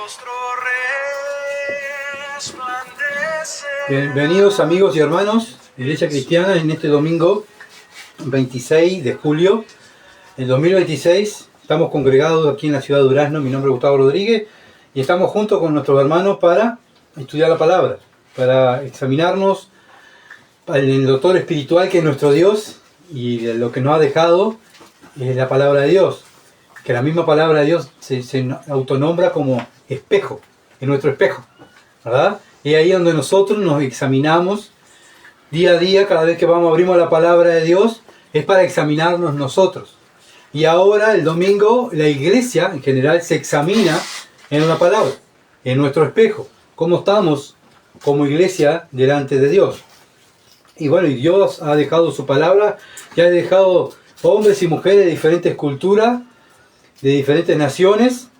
rostro resplandece. Bienvenidos amigos y hermanos de Iglesia Cristiana en este domingo 26 de julio del 2026. Estamos congregados aquí en la ciudad de Durazno. Mi nombre es Gustavo Rodríguez y estamos juntos con nuestros hermanos para estudiar la palabra, para examinarnos en el doctor espiritual que es nuestro Dios y de lo que nos ha dejado es la palabra de Dios. Que la misma palabra de Dios se autonombra como espejo, es nuestro espejo, ¿verdad? Y ahí donde nosotros nos examinamos día a día, cada vez que abrimos la palabra de Dios, es para examinarnos nosotros. Y ahora, el domingo, la iglesia en general se examina en una palabra, en nuestro espejo, cómo estamos como iglesia delante de Dios. Y bueno, y Dios ha dejado su palabra, ya ha dejado hombres y mujeres de diferentes culturas, de diferentes naciones,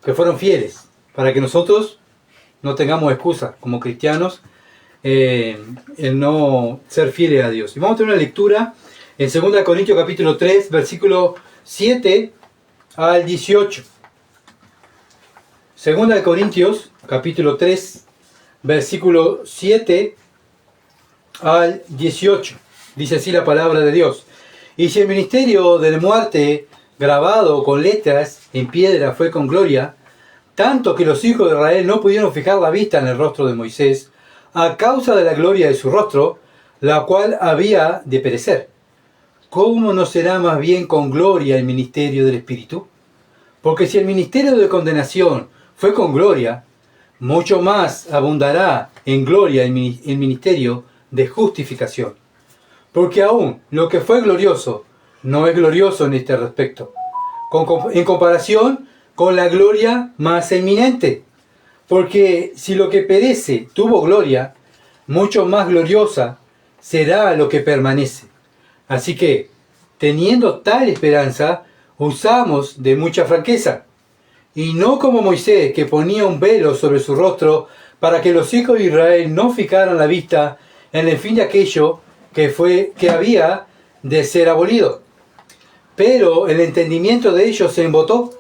que fueron fieles, para que nosotros no tengamos excusa como cristianos en no ser fieles a Dios. Y vamos a tener una lectura en 2 Corintios capítulo 3, versículo 7 al 18. 2 Corintios capítulo 3, versículo 7 al 18. Dice así la palabra de Dios. Y si el ministerio de la muerte grabado con letras en piedra fue con gloria, tanto que los hijos de Israel no pudieron fijar la vista en el rostro de Moisés, a causa de la gloria de su rostro, la cual había de perecer. ¿Cómo no será más bien con gloria el ministerio del Espíritu? Porque si el ministerio de condenación fue con gloria, mucho más abundará en gloria el ministerio de justificación. Porque aún lo que fue glorioso no es glorioso en este respecto, en comparación con la gloria más eminente. Porque si lo que perece tuvo gloria, mucho más gloriosa será lo que permanece. Así que, teniendo tal esperanza, usamos de mucha franqueza, y no como Moisés, que ponía un velo sobre su rostro para que los hijos de Israel no fijaran la vista en el fin de aquello que había de ser abolido. Pero el entendimiento de ellos se embotó,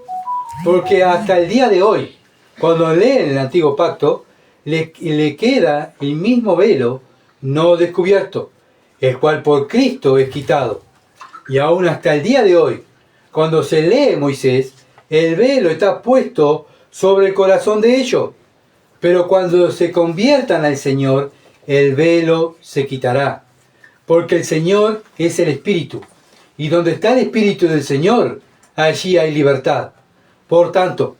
porque hasta el día de hoy, cuando leen el antiguo pacto, le queda el mismo velo no descubierto, el cual por Cristo es quitado. Y aún hasta el día de hoy, cuando se lee Moisés, el velo está puesto sobre el corazón de ellos. Pero cuando se conviertan al Señor, el velo se quitará. Porque el Señor es el Espíritu. Y donde está el Espíritu del Señor, allí hay libertad. Por tanto,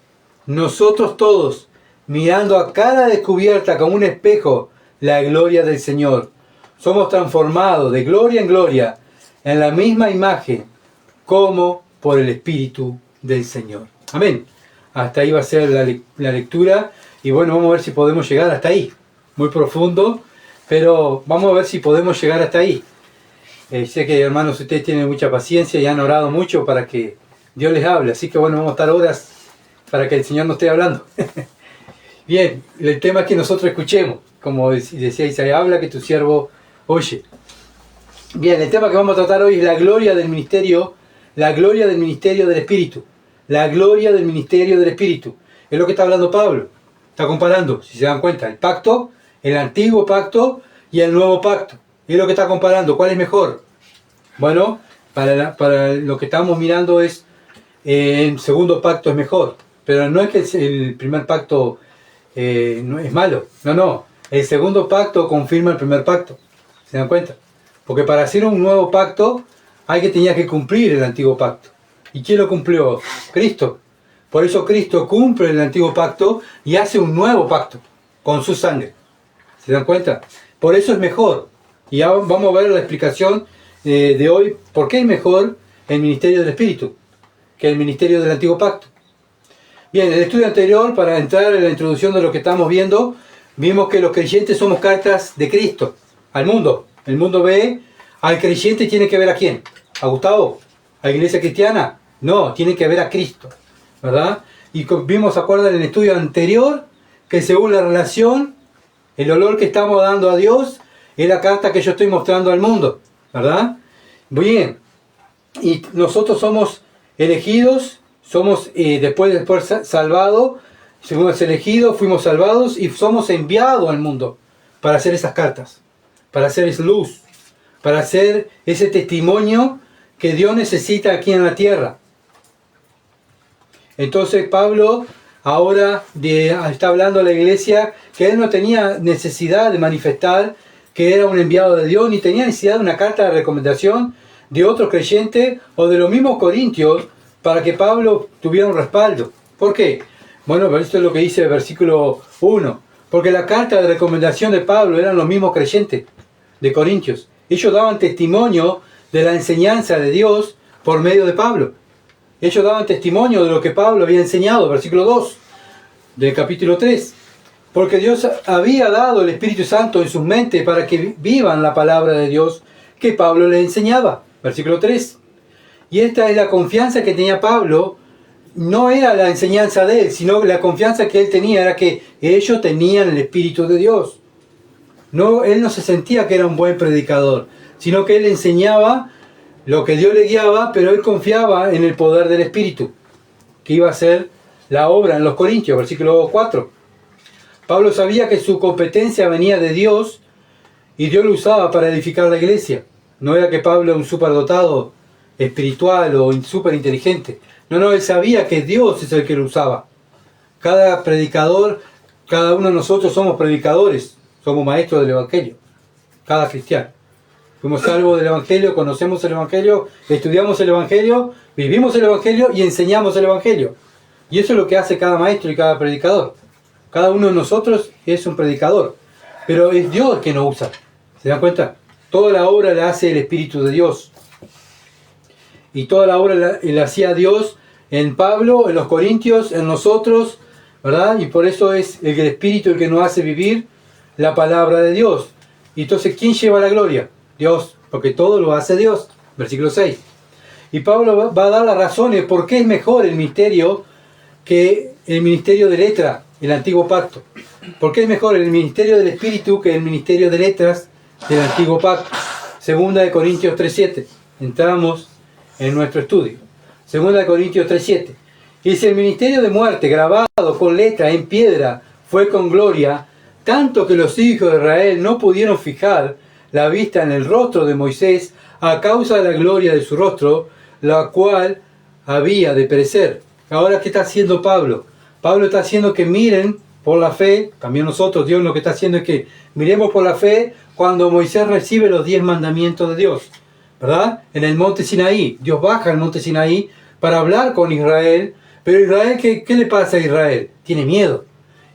nosotros todos, mirando a cara descubierta como un espejo la gloria del Señor, somos transformados de gloria en gloria en la misma imagen como por el Espíritu del Señor. Amén. Hasta ahí va a ser la lectura. Y bueno, vamos a ver si podemos llegar hasta ahí. Muy profundo, pero vamos a ver si podemos llegar hasta ahí. Sé que, hermanos, ustedes tienen mucha paciencia y han orado mucho para que Dios les hable. Así que bueno, vamos a estar horas para que el Señor nos esté hablando. Bien, el tema es que nosotros escuchemos. Como decía Isaías, habla que tu siervo oye. Bien, el tema que vamos a tratar hoy es la gloria del ministerio del Espíritu. La gloria del ministerio del Espíritu. Es lo que está hablando Pablo. Está comparando, si se dan cuenta, el pacto, el antiguo pacto y el nuevo pacto. Y es lo que está comparando. ¿Cuál es mejor? Bueno, para lo que estamos mirando es el segundo pacto es mejor. Pero no es que el primer pacto no es malo. No. El segundo pacto confirma el primer pacto. ¿Se dan cuenta? Porque para hacer un nuevo pacto tenía que cumplir el antiguo pacto. ¿Y quién lo cumplió? Cristo. Por eso Cristo cumple el antiguo pacto y hace un nuevo pacto con su sangre. ¿Se dan cuenta? Por eso es mejor. Y ya vamos a ver la explicación de hoy. ¿Por qué es mejor el ministerio del Espíritu que el ministerio del antiguo pacto? Bien, en el estudio anterior, para entrar en la introducción de lo que estamos viendo, vimos que los creyentes somos cartas de Cristo al mundo. El mundo ve al creyente, ¿tiene que ver a quién? ¿A Gustavo? ¿A la iglesia cristiana? No, tiene que ver a Cristo, ¿verdad? Y vimos, ¿acuerdan en el estudio anterior? Que según la relación, el olor que estamos dando a Dios es la carta que yo estoy mostrando al mundo, ¿verdad? Bien, y nosotros somos elegidos, somos después de ser salvados, fuimos elegidos, fuimos salvados y somos enviados al mundo para hacer esas cartas, para hacer esa luz, para hacer ese testimonio que Dios necesita aquí en la tierra. Entonces Pablo ahora está hablando a la iglesia que él no tenía necesidad de manifestar que era un enviado de Dios, ni tenía necesidad de una carta de recomendación de otro creyente o de los mismos corintios para que Pablo tuviera un respaldo. ¿Por qué? Bueno, esto es lo que dice el versículo 1. Porque la carta de recomendación de Pablo eran los mismos creyentes de Corintios. Ellos daban testimonio de la enseñanza de Dios por medio de Pablo. Ellos daban testimonio de lo que Pablo había enseñado, versículo 2 del capítulo 3. Porque Dios había dado el Espíritu Santo en sus mentes para que vivan la palabra de Dios que Pablo les enseñaba, versículo 3. Y esta es la confianza que tenía Pablo. No era la enseñanza de él, sino la confianza que él tenía era que ellos tenían el Espíritu de Dios. No, él no se sentía que era un buen predicador, sino que él enseñaba lo que Dios le guiaba, pero él confiaba en el poder del Espíritu, que iba a hacer la obra en los Corintios, versículo 4. Pablo sabía que su competencia venía de Dios y Dios lo usaba para edificar la iglesia. No era que Pablo era un superdotado espiritual o súper inteligente. No, él sabía que Dios es el que lo usaba. Cada predicador, cada uno de nosotros somos predicadores, somos maestros del Evangelio, cada cristiano. Fuimos salvos del Evangelio, conocemos el Evangelio, estudiamos el Evangelio, vivimos el Evangelio y enseñamos el Evangelio. Y eso es lo que hace cada maestro y cada predicador. Cada uno de nosotros es un predicador, pero es Dios el que nos usa. ¿Se dan cuenta? Toda la obra la hace el Espíritu de Dios. Y toda la obra la hacía Dios en Pablo, en los Corintios, en nosotros, ¿verdad? Y por eso es el Espíritu el que nos hace vivir la palabra de Dios. Y entonces, ¿quién lleva la gloria? Dios, porque todo lo hace Dios. Versículo 6. Y Pablo va a dar las razones por qué es mejor el ministerio que el ministerio de letra, el antiguo pacto. ¿Por qué es mejor el ministerio del Espíritu que el ministerio de letras del antiguo pacto? Segunda de Corintios 3:7. Entramos en nuestro estudio. Segunda de Corintios 3:7. Y si el ministerio de muerte grabado con letra en piedra fue con gloria, tanto que los hijos de Israel no pudieron fijar la vista en el rostro de Moisés a causa de la gloria de su rostro, la cual había de perecer. Ahora, ¿qué está haciendo Pablo? Pablo está haciendo que miren por la fe, también nosotros, Dios lo que está haciendo es que miremos por la fe cuando Moisés recibe los 10 mandamientos de Dios, ¿verdad? En el monte Sinaí, Dios baja al monte Sinaí para hablar con Israel, pero Israel, ¿qué le pasa a Israel? Tiene miedo.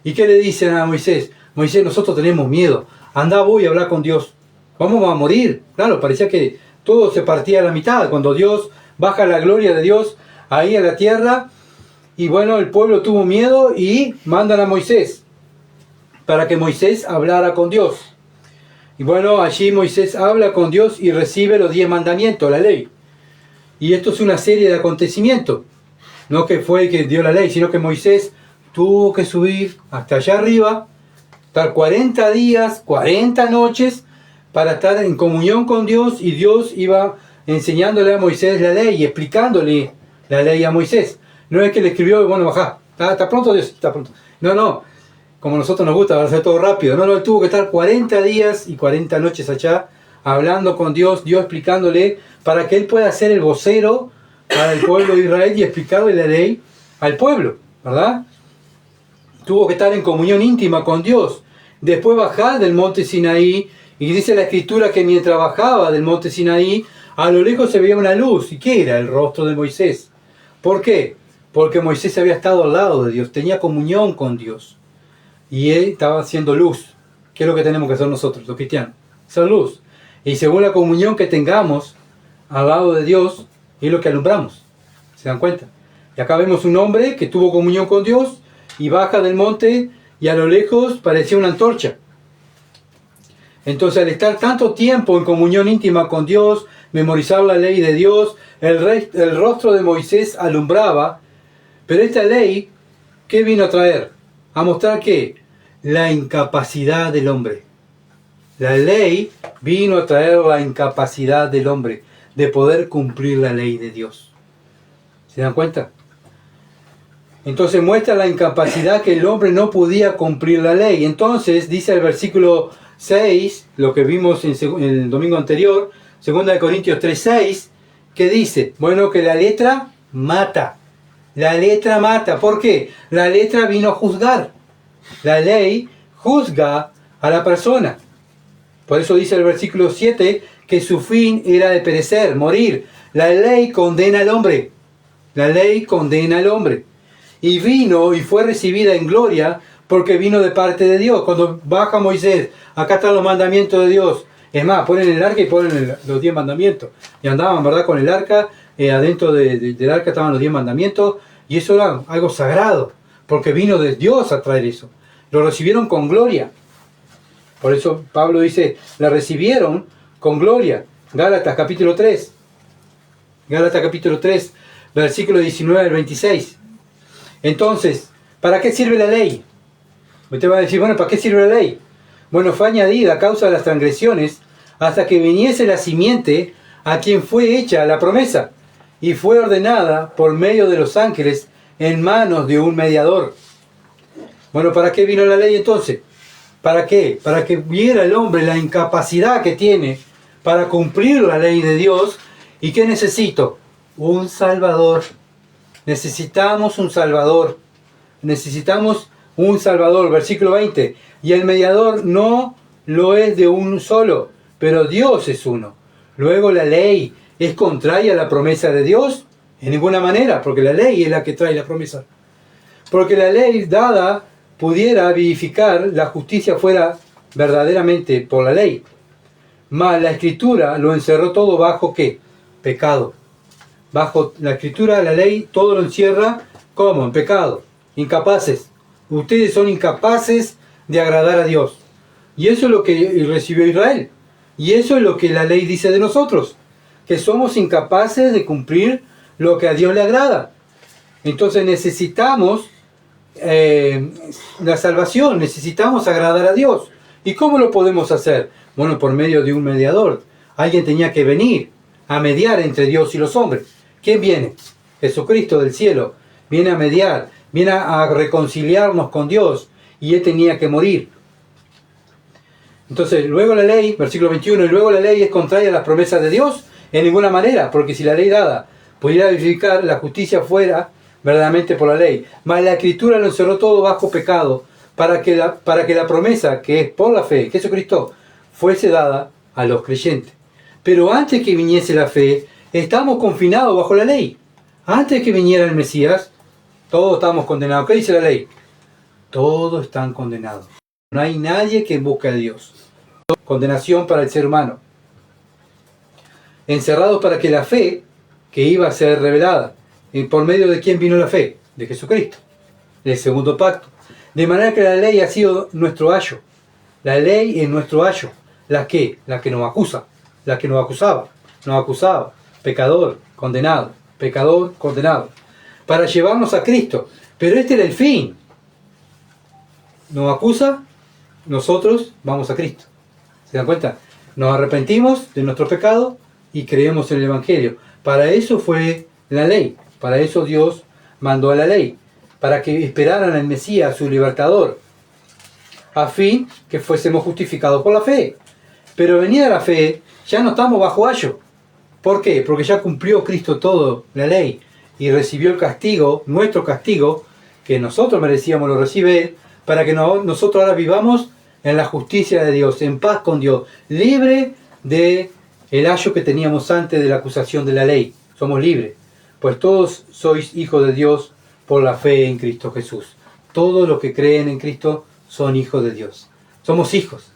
¿Y qué le dicen a Moisés? Moisés, nosotros tenemos miedo, andá vos y hablar con Dios, vamos a morir. Claro, parecía que todo se partía a la mitad, cuando Dios baja la gloria de Dios ahí a la tierra. Y bueno, el pueblo tuvo miedo y mandan a Moisés para que Moisés hablara con Dios. Y bueno, allí Moisés habla con Dios y recibe los 10 mandamientos, la ley. Y esto es una serie de acontecimientos. No que fue el que dio la ley, sino que Moisés tuvo que subir hasta allá arriba, estar 40 días, 40 noches, para estar en comunión con Dios, y Dios iba enseñándole a Moisés la ley y explicándole la ley a Moisés. No es que le escribió, bueno, bajá, ¿está pronto Dios? Está pronto. No, como a nosotros nos gusta hacer todo rápido. No, él tuvo que estar 40 días y 40 noches allá, hablando con Dios, Dios explicándole, para que él pueda ser el vocero para el pueblo de Israel y explicarle la ley al pueblo, ¿verdad? Tuvo que estar en comunión íntima con Dios. Después bajar del monte Sinaí, y dice la Escritura que mientras bajaba del monte Sinaí, a lo lejos se veía una luz. ¿Y qué era? El rostro de Moisés. ¿Por qué? Porque Moisés había estado al lado de Dios, tenía comunión con Dios. Y él estaba haciendo luz. ¿Qué es lo que tenemos que hacer nosotros, los cristianos? Hacer luz. Y según la comunión que tengamos al lado de Dios, es lo que alumbramos. ¿Se dan cuenta? Y acá vemos un hombre que tuvo comunión con Dios y baja del monte y a lo lejos parecía una antorcha. Entonces, al estar tanto tiempo en comunión íntima con Dios, memorizar la ley de Dios, el rostro de Moisés alumbraba. Pero esta ley, ¿qué vino a traer? A mostrar que la incapacidad del hombre. La ley vino a traer la incapacidad del hombre de poder cumplir la ley de Dios. ¿Se dan cuenta? Entonces muestra la incapacidad que el hombre no podía cumplir la ley. Entonces dice el versículo 6, lo que vimos en el domingo anterior, 2 Corintios 3:6, que dice, bueno, que la letra mata. La letra mata. ¿Por qué? La letra vino a juzgar. La ley juzga a la persona. Por eso dice el versículo 7 que su fin era de perecer, morir. La ley condena al hombre. La ley condena al hombre. Y vino y fue recibida en gloria porque vino de parte de Dios. Cuando baja Moisés, acá están los mandamientos de Dios. Es más, ponen el arca y ponen los 10 mandamientos. Y andaban, ¿verdad?, con el arca. Adentro del arca estaban los 10 mandamientos. Y eso era algo sagrado. Porque vino de Dios a traer eso. Lo recibieron con gloria. Por eso Pablo dice, la recibieron con gloria. Gálatas capítulo 3. Gálatas capítulo 3, versículo 19 al 26. Entonces, ¿para qué sirve la ley? Usted va a decir, bueno, ¿para qué sirve la ley? Bueno, fue añadida a causa de las transgresiones hasta que viniese la simiente a quien fue hecha la promesa y fue ordenada por medio de los ángeles en manos de un mediador. Bueno, ¿para qué vino la ley entonces? ¿Para qué? Para que viera el hombre la incapacidad que tiene para cumplir la ley de Dios. ¿Y qué necesito? Un Salvador. Necesitamos un Salvador. Necesitamos un Salvador. Versículo 20. Y el mediador no lo es de un solo, pero Dios es uno. Luego la ley es contraria a la promesa de Dios. En ninguna manera, porque la ley es la que trae la promesa. Porque la ley dada pudiera vivificar, la justicia fuera verdaderamente por la ley. Mas la Escritura lo encerró todo bajo ¿qué? Pecado. Bajo la Escritura, la ley, todo lo encierra, ¿cómo? En pecado. Incapaces. Ustedes son incapaces de agradar a Dios. Y eso es lo que recibió Israel. Y eso es lo que la ley dice de nosotros. Que somos incapaces de cumplir lo que a Dios le agrada. Entonces necesitamos la salvación, necesitamos agradar a Dios. ¿Y cómo lo podemos hacer? Bueno, por medio de un mediador. Alguien tenía que venir a mediar entre Dios y los hombres. ¿Quién viene? Jesucristo del cielo. Viene a mediar, viene a reconciliarnos con Dios. Y Él tenía que morir. Entonces, luego la ley, versículo 21, y luego la ley es contraria a las promesas de Dios. En ninguna manera, porque si la ley dada pudiera verificar, la justicia fuera verdaderamente por la ley. Mas la Escritura lo encerró todo bajo pecado, para que la promesa, que es por la fe, Jesucristo, fuese dada a los creyentes. Pero antes que viniese la fe, estamos confinados bajo la ley. Antes que viniera el Mesías, todos estamos condenados. ¿Qué dice la ley? Todos están condenados. No hay nadie que busque a Dios. Condenación para el ser humano. Encerrados para que la fe, que iba a ser revelada, ¿por medio de quién vino la fe? De Jesucristo, del segundo pacto. De manera que la ley ha sido nuestro ayo. La ley es nuestro ayo. ¿La qué? La que nos acusa. La que nos acusaba. Nos acusaba. Pecador, condenado. Pecador, condenado. Para llevarnos a Cristo. Pero este era el fin. Nos acusa, nosotros vamos a Cristo. ¿Se dan cuenta? Nos arrepentimos de nuestro pecado y creemos en el Evangelio. Para eso fue la ley. Para eso Dios mandó a la ley. Para que esperaran al Mesías, su libertador. A fin que fuésemos justificados por la fe. Pero venida la fe, ya no estamos bajo ayo. ¿Por qué? Porque ya cumplió Cristo todo, la ley. Y recibió el castigo, nuestro castigo, que nosotros merecíamos, lo recibe Él, para que nosotros ahora vivamos en la justicia de Dios, en paz con Dios, libre de el ayo que teníamos antes de la acusación de la ley. Somos libres, pues todos sois hijos de Dios por la fe en Cristo Jesús. Todos los que creen en Cristo son hijos de Dios. Somos hijos.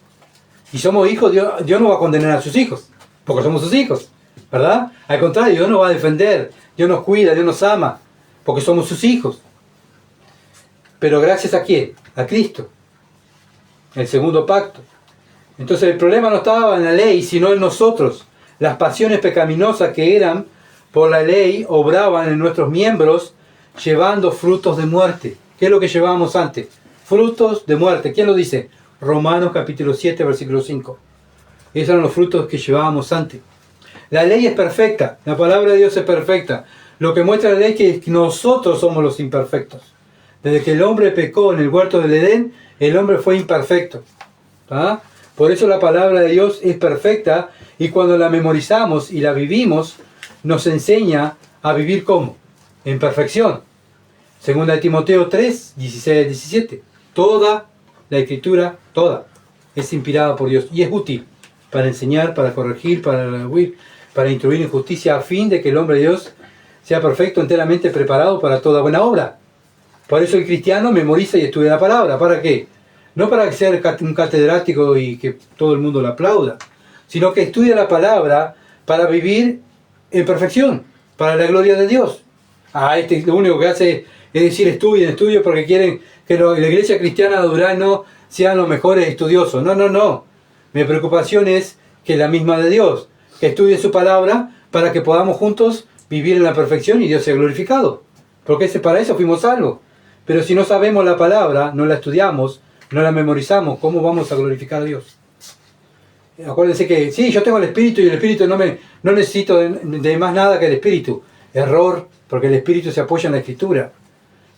Y somos hijos, Dios no va a condenar a sus hijos, porque somos sus hijos, ¿verdad? Al contrario, Dios nos va a defender, Dios nos cuida, Dios nos ama, porque somos sus hijos. Pero gracias a quién? A Cristo. El segundo pacto. Entonces el problema no estaba en la ley, sino en nosotros. Las pasiones pecaminosas que eran por la ley obraban en nuestros miembros, llevando frutos de muerte. ¿Qué es lo que llevábamos antes? Frutos de muerte. ¿Quién lo dice? Romanos capítulo 7, versículo 5. Esos eran los frutos que llevábamos antes. La ley es perfecta. La palabra de Dios es perfecta. Lo que muestra la ley es que nosotros somos los imperfectos. Desde que el hombre pecó en el huerto del Edén, el hombre fue imperfecto. ¿Ah? Por eso la palabra de Dios es perfecta, y cuando la memorizamos y la vivimos, nos enseña a vivir ¿cómo? En perfección. Segunda de Timoteo 3, 16, 17. Toda la Escritura, toda, es inspirada por Dios y es útil para enseñar, para corregir, para instruir en justicia, a fin de que el hombre de Dios sea perfecto, enteramente preparado para toda buena obra. Por eso el cristiano memoriza y estudia la palabra. ¿Para qué? No para ser un catedrático y que todo el mundo lo aplauda, sino que estudia la palabra para vivir en perfección, para la gloria de Dios. Lo único que hace es decir estudio porque quieren que la iglesia cristiana de Durano sean los mejores estudiosos. No. Mi preocupación es que la misma de Dios, que estudie su palabra para que podamos juntos vivir en la perfección y Dios sea glorificado. Porque para eso fuimos salvos. Pero si no sabemos la palabra, no la estudiamos, no la memorizamos, ¿cómo vamos a glorificar a Dios? Acuérdense que, sí, yo tengo el Espíritu y el Espíritu no necesito de más nada que el Espíritu. Error, porque el Espíritu se apoya en la Escritura.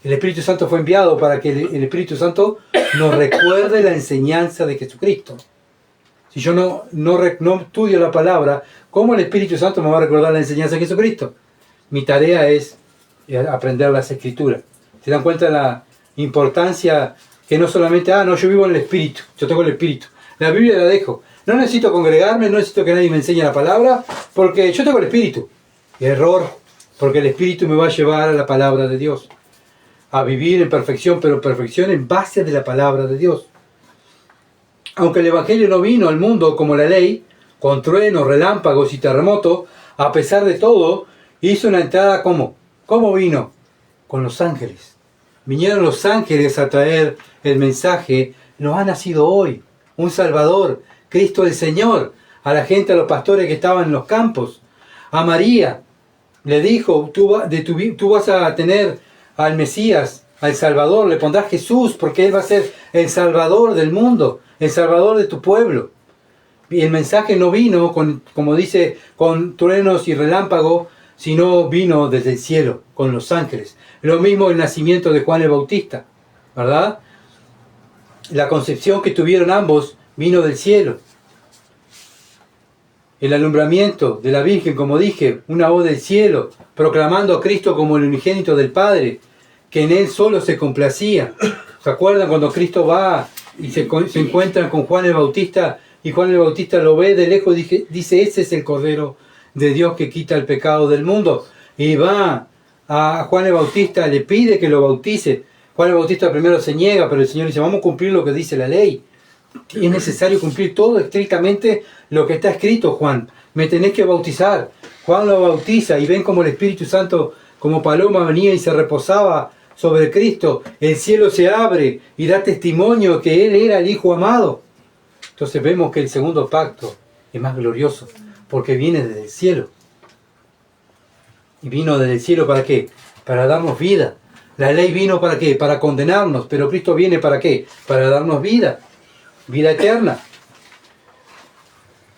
El Espíritu Santo fue enviado para que el Espíritu Santo nos recuerde la enseñanza de Jesucristo. Si yo no estudio la palabra, ¿cómo el Espíritu Santo me va a recordar la enseñanza de Jesucristo? Mi tarea es aprender las Escrituras. ¿Se dan cuenta de la importancia? Que no solamente, yo vivo en el Espíritu, yo tengo el Espíritu. La Biblia la dejo. No necesito congregarme, no necesito que nadie me enseñe la palabra, porque yo tengo el Espíritu. Error, porque el Espíritu me va a llevar a la palabra de Dios. A vivir en perfección, pero perfección en base de la palabra de Dios. Aunque el Evangelio no vino al mundo como la ley, con truenos, relámpagos y terremotos, a pesar de todo, hizo una entrada ¿cómo? ¿Cómo vino? Con los ángeles. Vinieron los ángeles a traer el mensaje. Nos ha nacido hoy un Salvador, Cristo el Señor, a la gente, a los pastores que estaban en los campos. A María le dijo, tú vas a tener al Mesías, al Salvador, le pondrás Jesús, porque Él va a ser el Salvador del mundo, el Salvador de tu pueblo. Y el mensaje no vino, como dice, con truenos y relámpagos, sino vino desde el cielo, con los ángeles. Lo mismo el nacimiento de Juan el Bautista, ¿verdad? La concepción que tuvieron ambos vino del cielo. El alumbramiento de la Virgen, como dije, una voz del cielo, proclamando a Cristo como el unigénito del Padre, que en Él solo se complacía. ¿Se acuerdan cuando Cristo va y se encuentra con Juan el Bautista, y Juan el Bautista lo ve de lejos y dice, ese es el Cordero de Dios que quita el pecado del mundo? Y va a Juan el Bautista, le pide que lo bautice. Juan el Bautista primero se niega, pero el Señor dice, vamos a cumplir lo que dice la ley. Y es necesario cumplir todo estrictamente lo que está escrito, Juan. Me tenés que bautizar. Juan lo bautiza y ven como el Espíritu Santo, como paloma, venía y se reposaba sobre Cristo. El cielo se abre y da testimonio que Él era el Hijo amado. Entonces vemos que el segundo pacto es más glorioso, porque viene desde el cielo. ¿Y vino desde el cielo para qué? Para darnos vida. La ley vino ¿para qué? Para condenarnos, pero Cristo viene ¿para qué? Para darnos vida, vida eterna.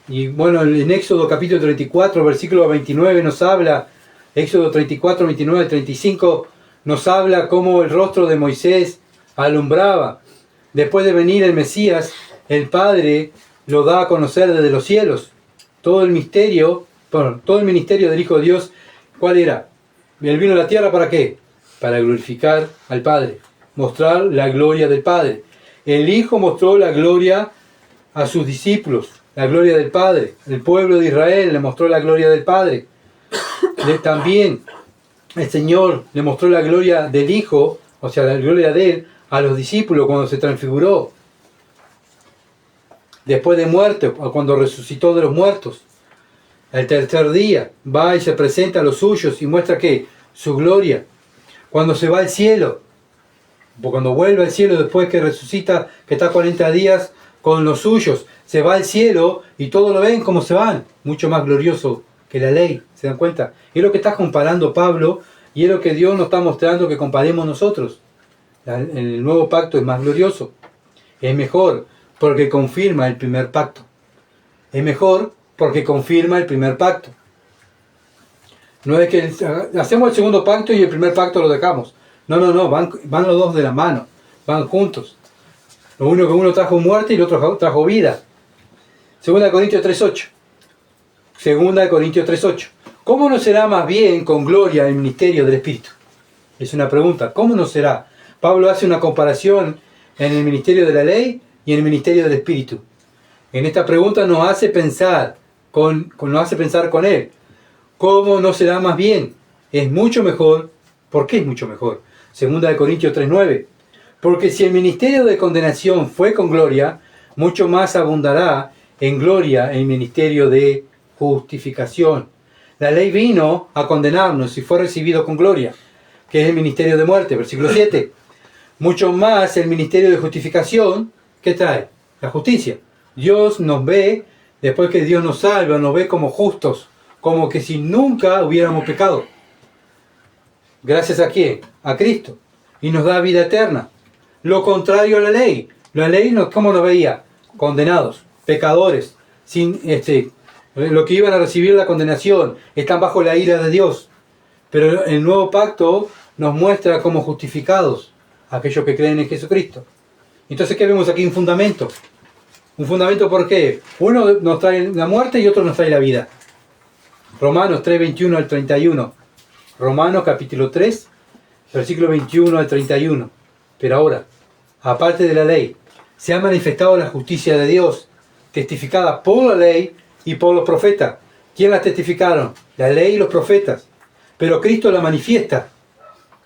Y bueno, en Éxodo capítulo 34, versículo 29 nos habla, Éxodo 34, 29 al 35, nos habla cómo el rostro de Moisés alumbraba. Después de venir el Mesías, el Padre lo da a conocer desde los cielos. Todo el ministerio del Hijo de Dios, ¿cuál era? Él vino a la tierra ¿para qué? Para glorificar al Padre, mostrar la gloria del Padre. El Hijo mostró la gloria a sus discípulos, la gloria del Padre. El pueblo de Israel le mostró la gloria del Padre. También el Señor le mostró la gloria del Hijo, o sea, la gloria de Él, a los discípulos cuando se transfiguró. Después de muerte, o cuando resucitó de los muertos. El tercer día va y se presenta a los suyos y muestra ¿qué? Su gloria. Cuando se va al cielo, cuando vuelve al cielo después que resucita, que está 40 días con los suyos, se va al cielo y todos lo ven como se van, mucho más glorioso que la ley, ¿se dan cuenta? Es lo que está comparando Pablo y es lo que Dios nos está mostrando que comparemos nosotros. El nuevo pacto es más glorioso, es mejor porque confirma el primer pacto, es mejor porque confirma el primer pacto. No es que hacemos el segundo pacto y el primer pacto lo dejamos. No, van los dos de la mano, van juntos. Lo único que uno trajo muerte y el otro trajo vida. 2 Corintios 3:8. 2 Corintios 3:8. ¿Cómo no será más bien con gloria el ministerio del Espíritu? Es una pregunta. ¿Cómo no será? Pablo hace una comparación en el ministerio de la ley y en el ministerio del Espíritu. En esta pregunta nos hace pensar con él. ¿Cómo no será más bien? Es mucho mejor. ¿Por qué es mucho mejor? 2 Corintios 3:9. Porque si el ministerio de condenación fue con gloria, mucho más abundará en gloria el ministerio de justificación. La ley vino a condenarnos y fue recibido con gloria, que es el ministerio de muerte, versículo 7. Mucho más el ministerio de justificación, ¿qué trae? La justicia. Dios nos ve, después que Dios nos salva, nos ve como justos, como que si nunca hubiéramos pecado. ¿Gracias a quién? A Cristo. Y nos da vida eterna. Lo contrario a la ley. La ley, ¿cómo nos veía? Condenados, pecadores, sin lo que iban a recibir la condenación, están bajo la ira de Dios. Pero el nuevo pacto nos muestra como justificados aquellos que creen en Jesucristo. Entonces, ¿qué vemos aquí? Un fundamento. ¿Un fundamento por qué? Uno nos trae la muerte y otro nos trae la vida. Romanos 3, 21 al 31. Romanos capítulo 3, versículo 21 al 31. Pero ahora, aparte de la ley, se ha manifestado la justicia de Dios, testificada por la ley y por los profetas. ¿Quién la testificaron? La ley y los profetas. Pero Cristo la manifiesta.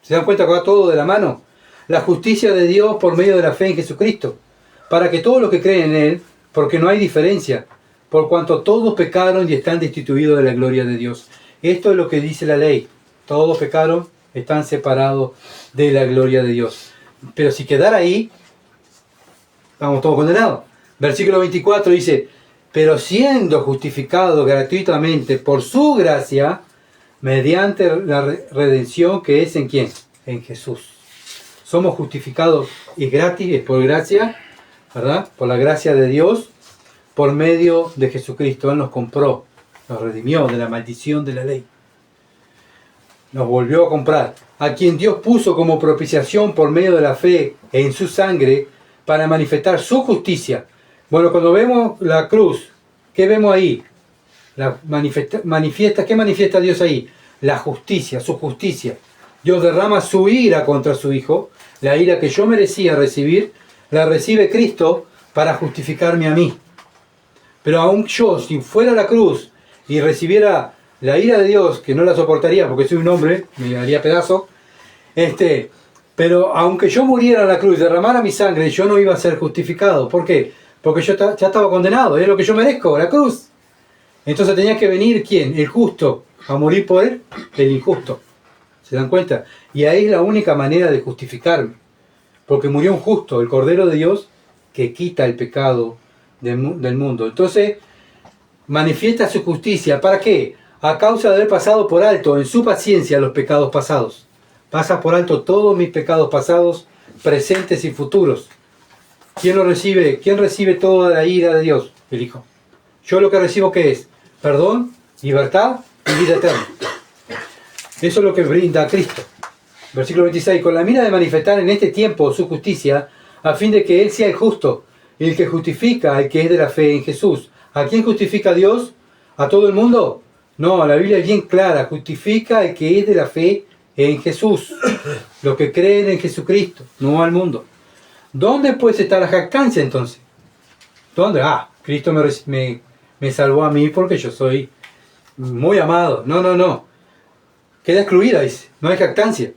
¿Se dan cuenta que va todo de la mano? La justicia de Dios por medio de la fe en Jesucristo, para que todos los que creen en Él, porque no hay diferencia, por cuanto todos pecaron y están destituidos de la gloria de Dios. Esto es lo que dice la ley. Todos pecaron, están separados de la gloria de Dios. Pero si quedara ahí, estamos todos condenados. Versículo 24 dice, pero siendo justificados gratuitamente por su gracia, mediante la redención que es ¿en quién? En Jesús. Somos justificados y gratis, es por gracia, ¿verdad? Por la gracia de Dios, por medio de Jesucristo. Él nos compró, nos redimió de la maldición de la ley. Nos volvió a comprar. A quien Dios puso como propiciación por medio de la fe en su sangre para manifestar su justicia. Bueno, cuando vemos la cruz, ¿qué vemos ahí? ¿Qué manifiesta Dios ahí? La justicia, su justicia. Dios derrama su ira contra su Hijo, la ira que yo merecía recibir, la recibe Cristo para justificarme a mí. Pero aún yo, si fuera la cruz y recibiera la ira de Dios, que no la soportaría porque soy un hombre, me haría pedazo, pero aunque yo muriera en la cruz y derramara mi sangre, yo no iba a ser justificado. ¿Por qué? Porque yo ya estaba condenado, es lo que yo merezco, la cruz. Entonces tenía que venir ¿quién? El justo, a morir por él, el injusto. ¿Se dan cuenta? Y ahí es la única manera de justificarme. Porque murió un justo, el Cordero de Dios, que quita el pecado del mundo. Entonces, manifiesta su justicia. ¿Para qué? A causa de haber pasado por alto en su paciencia los pecados pasados. Pasa por alto todos mis pecados pasados, presentes y futuros. ¿Quién lo recibe? ¿Quién recibe toda la ira de Dios? El Hijo. Yo lo que recibo, ¿qué es? Perdón, libertad y vida eterna. Eso es lo que brinda Cristo. Versículo 26. Con la mira de manifestar en este tiempo su justicia, a fin de que Él sea el justo, y el que justifica al que es de la fe en Jesús. ¿A quién justifica Dios? ¿A todo el mundo? No, la Biblia es bien clara. Justifica al que es de la fe en Jesús. Los que creen en Jesucristo, no al mundo. ¿Dónde pues está la jactancia entonces? ¿Dónde? Cristo me salvó a mí porque yo soy muy amado. No. Queda excluida, dice. No hay jactancia.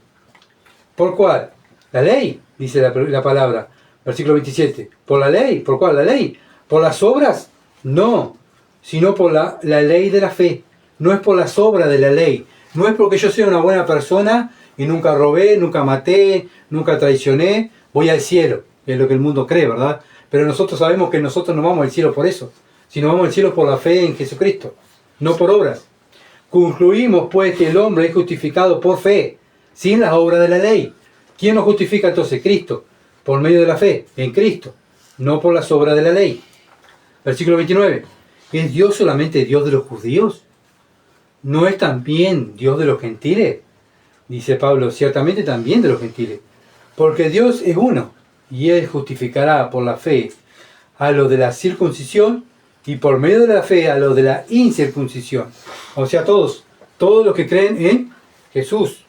¿Por cuál? La ley, dice la palabra. Versículo 27. ¿Por la ley? ¿Por cuál? ¿La ley? ¿Por las obras? No, sino por la ley de la fe. No es por las obras de la ley. No es porque yo sea una buena persona y nunca robé, nunca maté, nunca traicioné, voy al cielo. Es lo que el mundo cree, ¿verdad? Pero nosotros sabemos que nosotros no vamos al cielo por eso, sino vamos al cielo por la fe en Jesucristo, no por obras. Concluimos pues que el hombre es justificado por fe, sin las obras de la ley. ¿Quién nos justifica entonces? Cristo, por medio de la fe, en Cristo, no por las obras de la ley. Versículo 29. ¿Es Dios solamente Dios de los judíos? ¿No es también Dios de los gentiles? dice Pablo, ciertamente también de los gentiles. Porque Dios es uno, y Él justificará por la fe a los de la circuncisión, y por medio de la fe a los de la incircuncisión. O sea, todos los que creen en Jesús.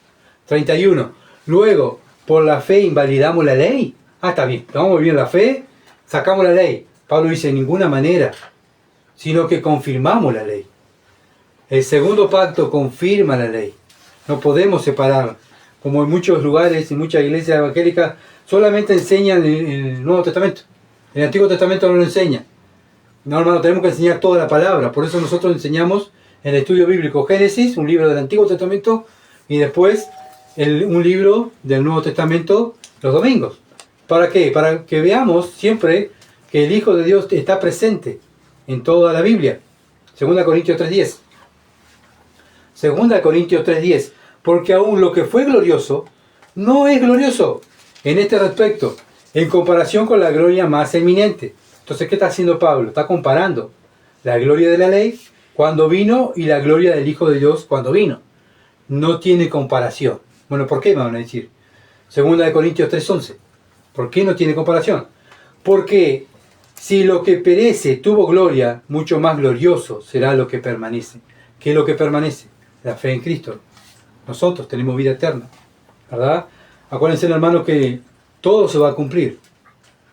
31. Luego, por la fe invalidamos la ley. Está bien, tomamos bien la fe, sacamos la ley. Pablo dice, de ninguna manera, sino que confirmamos la ley. El segundo pacto confirma la ley. No podemos separar. Como en muchos lugares, en muchas iglesias evangélicas, solamente enseñan el Nuevo Testamento. El Antiguo Testamento no lo enseña. No, hermano, tenemos que enseñar toda la palabra. Por eso nosotros enseñamos en el estudio bíblico Génesis, un libro del Antiguo Testamento, y después un libro del Nuevo Testamento los domingos. ¿Para qué? Para que veamos siempre que el Hijo de Dios está presente en toda la Biblia. 2 Corintios 3:10. 2 Corintios 3:10. Porque aún lo que fue glorioso no es glorioso en este respecto, en comparación con la gloria más eminente. Entonces, ¿qué está haciendo Pablo? Está comparando la gloria de la ley cuando vino y la gloria del Hijo de Dios cuando vino. No tiene comparación. Bueno, ¿por qué me van a decir? 2 Corintios 3:11. ¿Por qué no tiene comparación? Porque si lo que perece tuvo gloria, mucho más glorioso será lo que permanece. ¿Qué es lo que permanece? La fe en Cristo. Nosotros tenemos vida eterna, ¿verdad? Acuérdense, hermanos, que todo se va a cumplir.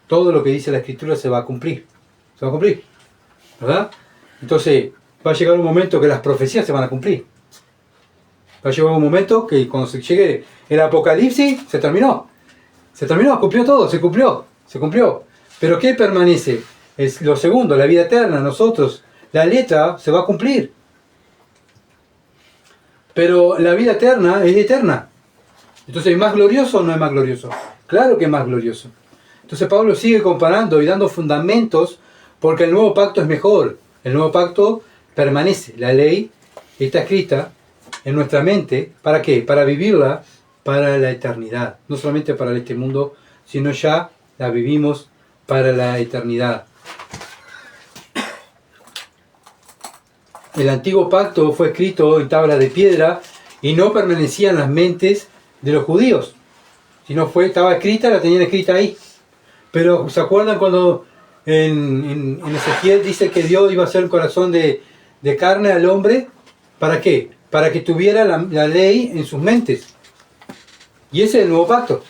Todo lo que dice la Escritura se va a cumplir. Se va a cumplir, ¿verdad? Entonces, va a llegar un momento que las profecías se van a cumplir. Va a llegar un momento que cuando se llegue el Apocalipsis, se terminó. Se terminó, cumplió todo, se cumplió. Pero ¿qué permanece? Es lo segundo, la vida eterna, nosotros. La letra se va a cumplir. Pero la vida eterna es eterna. Entonces, ¿es más glorioso o no es más glorioso? Claro que es más glorioso. Entonces Pablo sigue comparando y dando fundamentos porque el nuevo pacto es mejor. El nuevo pacto permanece. La ley está escrita en nuestra mente. ¿Para qué? Para vivirla para la eternidad. No solamente para este mundo, sino ya la vivimos para la eternidad. El antiguo pacto fue escrito en tablas de piedra y no permanecía en las mentes de los judíos. Si no estaba escrita, la tenían escrita ahí. Pero ¿se acuerdan cuando en Ezequiel dice que Dios iba a hacer un corazón de carne al hombre? ¿Para qué? Para que tuviera la ley en sus mentes. Y ese es el nuevo pacto.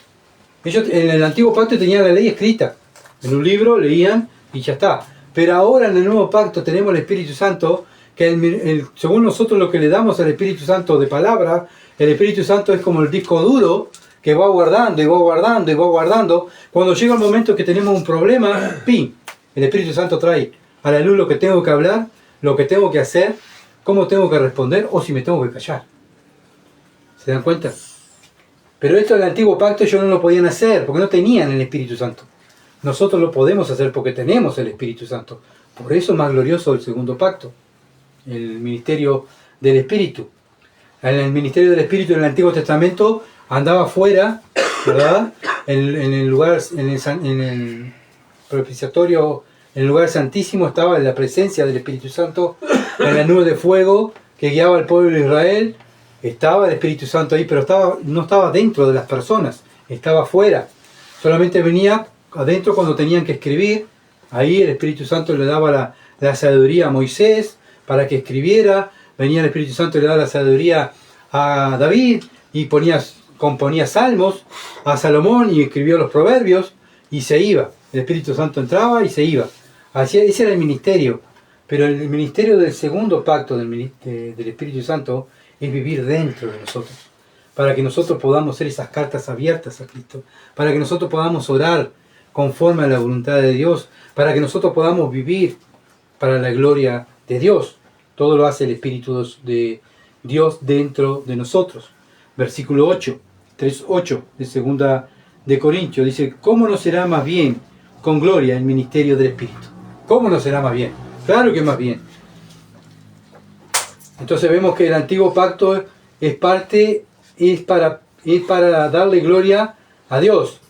Ellos en el antiguo pacto tenían la ley escrita. En un libro leían y ya está. Pero ahora en el nuevo pacto tenemos el Espíritu Santo, que según nosotros lo que le damos al Espíritu Santo de palabra, el Espíritu Santo es como el disco duro que va guardando y va guardando y va guardando. Cuando llega el momento que tenemos un problema, ¡pim! El Espíritu Santo trae a la luz lo que tengo que hablar, lo que tengo que hacer, cómo tengo que responder o si me tengo que callar. ¿Se dan cuenta? Pero esto del antiguo pacto ellos no lo podían hacer porque no tenían el Espíritu Santo. Nosotros lo podemos hacer porque tenemos el Espíritu Santo. Por eso es más glorioso el segundo pacto, el ministerio del Espíritu. En el ministerio del Espíritu en el Antiguo Testamento andaba afuera, ¿verdad? En el lugar, en el propiciatorio, en el lugar santísimo estaba la presencia del Espíritu Santo, en la nube de fuego que guiaba al pueblo de Israel. Estaba el Espíritu Santo ahí, pero no estaba dentro de las personas, estaba afuera. Solamente venía adentro cuando tenían que escribir. Ahí el Espíritu Santo le daba la sabiduría a Moisés para que escribiera. Venía el Espíritu Santo y le daba la sabiduría a David y componía salmos, a Salomón y escribió los proverbios y se iba. El Espíritu Santo entraba y se iba. Ese era el ministerio. Pero el ministerio del segundo pacto del Espíritu Santo es vivir dentro de nosotros, para que nosotros podamos ser esas cartas abiertas a Cristo, para que nosotros podamos orar conforme a la voluntad de Dios, para que nosotros podamos vivir para la gloria de Dios. Todo lo hace el Espíritu de Dios dentro de nosotros. Versículo 8, 3:8 de 2 de Corintios, dice, ¿cómo no será más bien con gloria el ministerio del Espíritu? ¿Cómo no será más bien? Claro que más bien. Entonces vemos que el antiguo pacto es para darle gloria a Dios.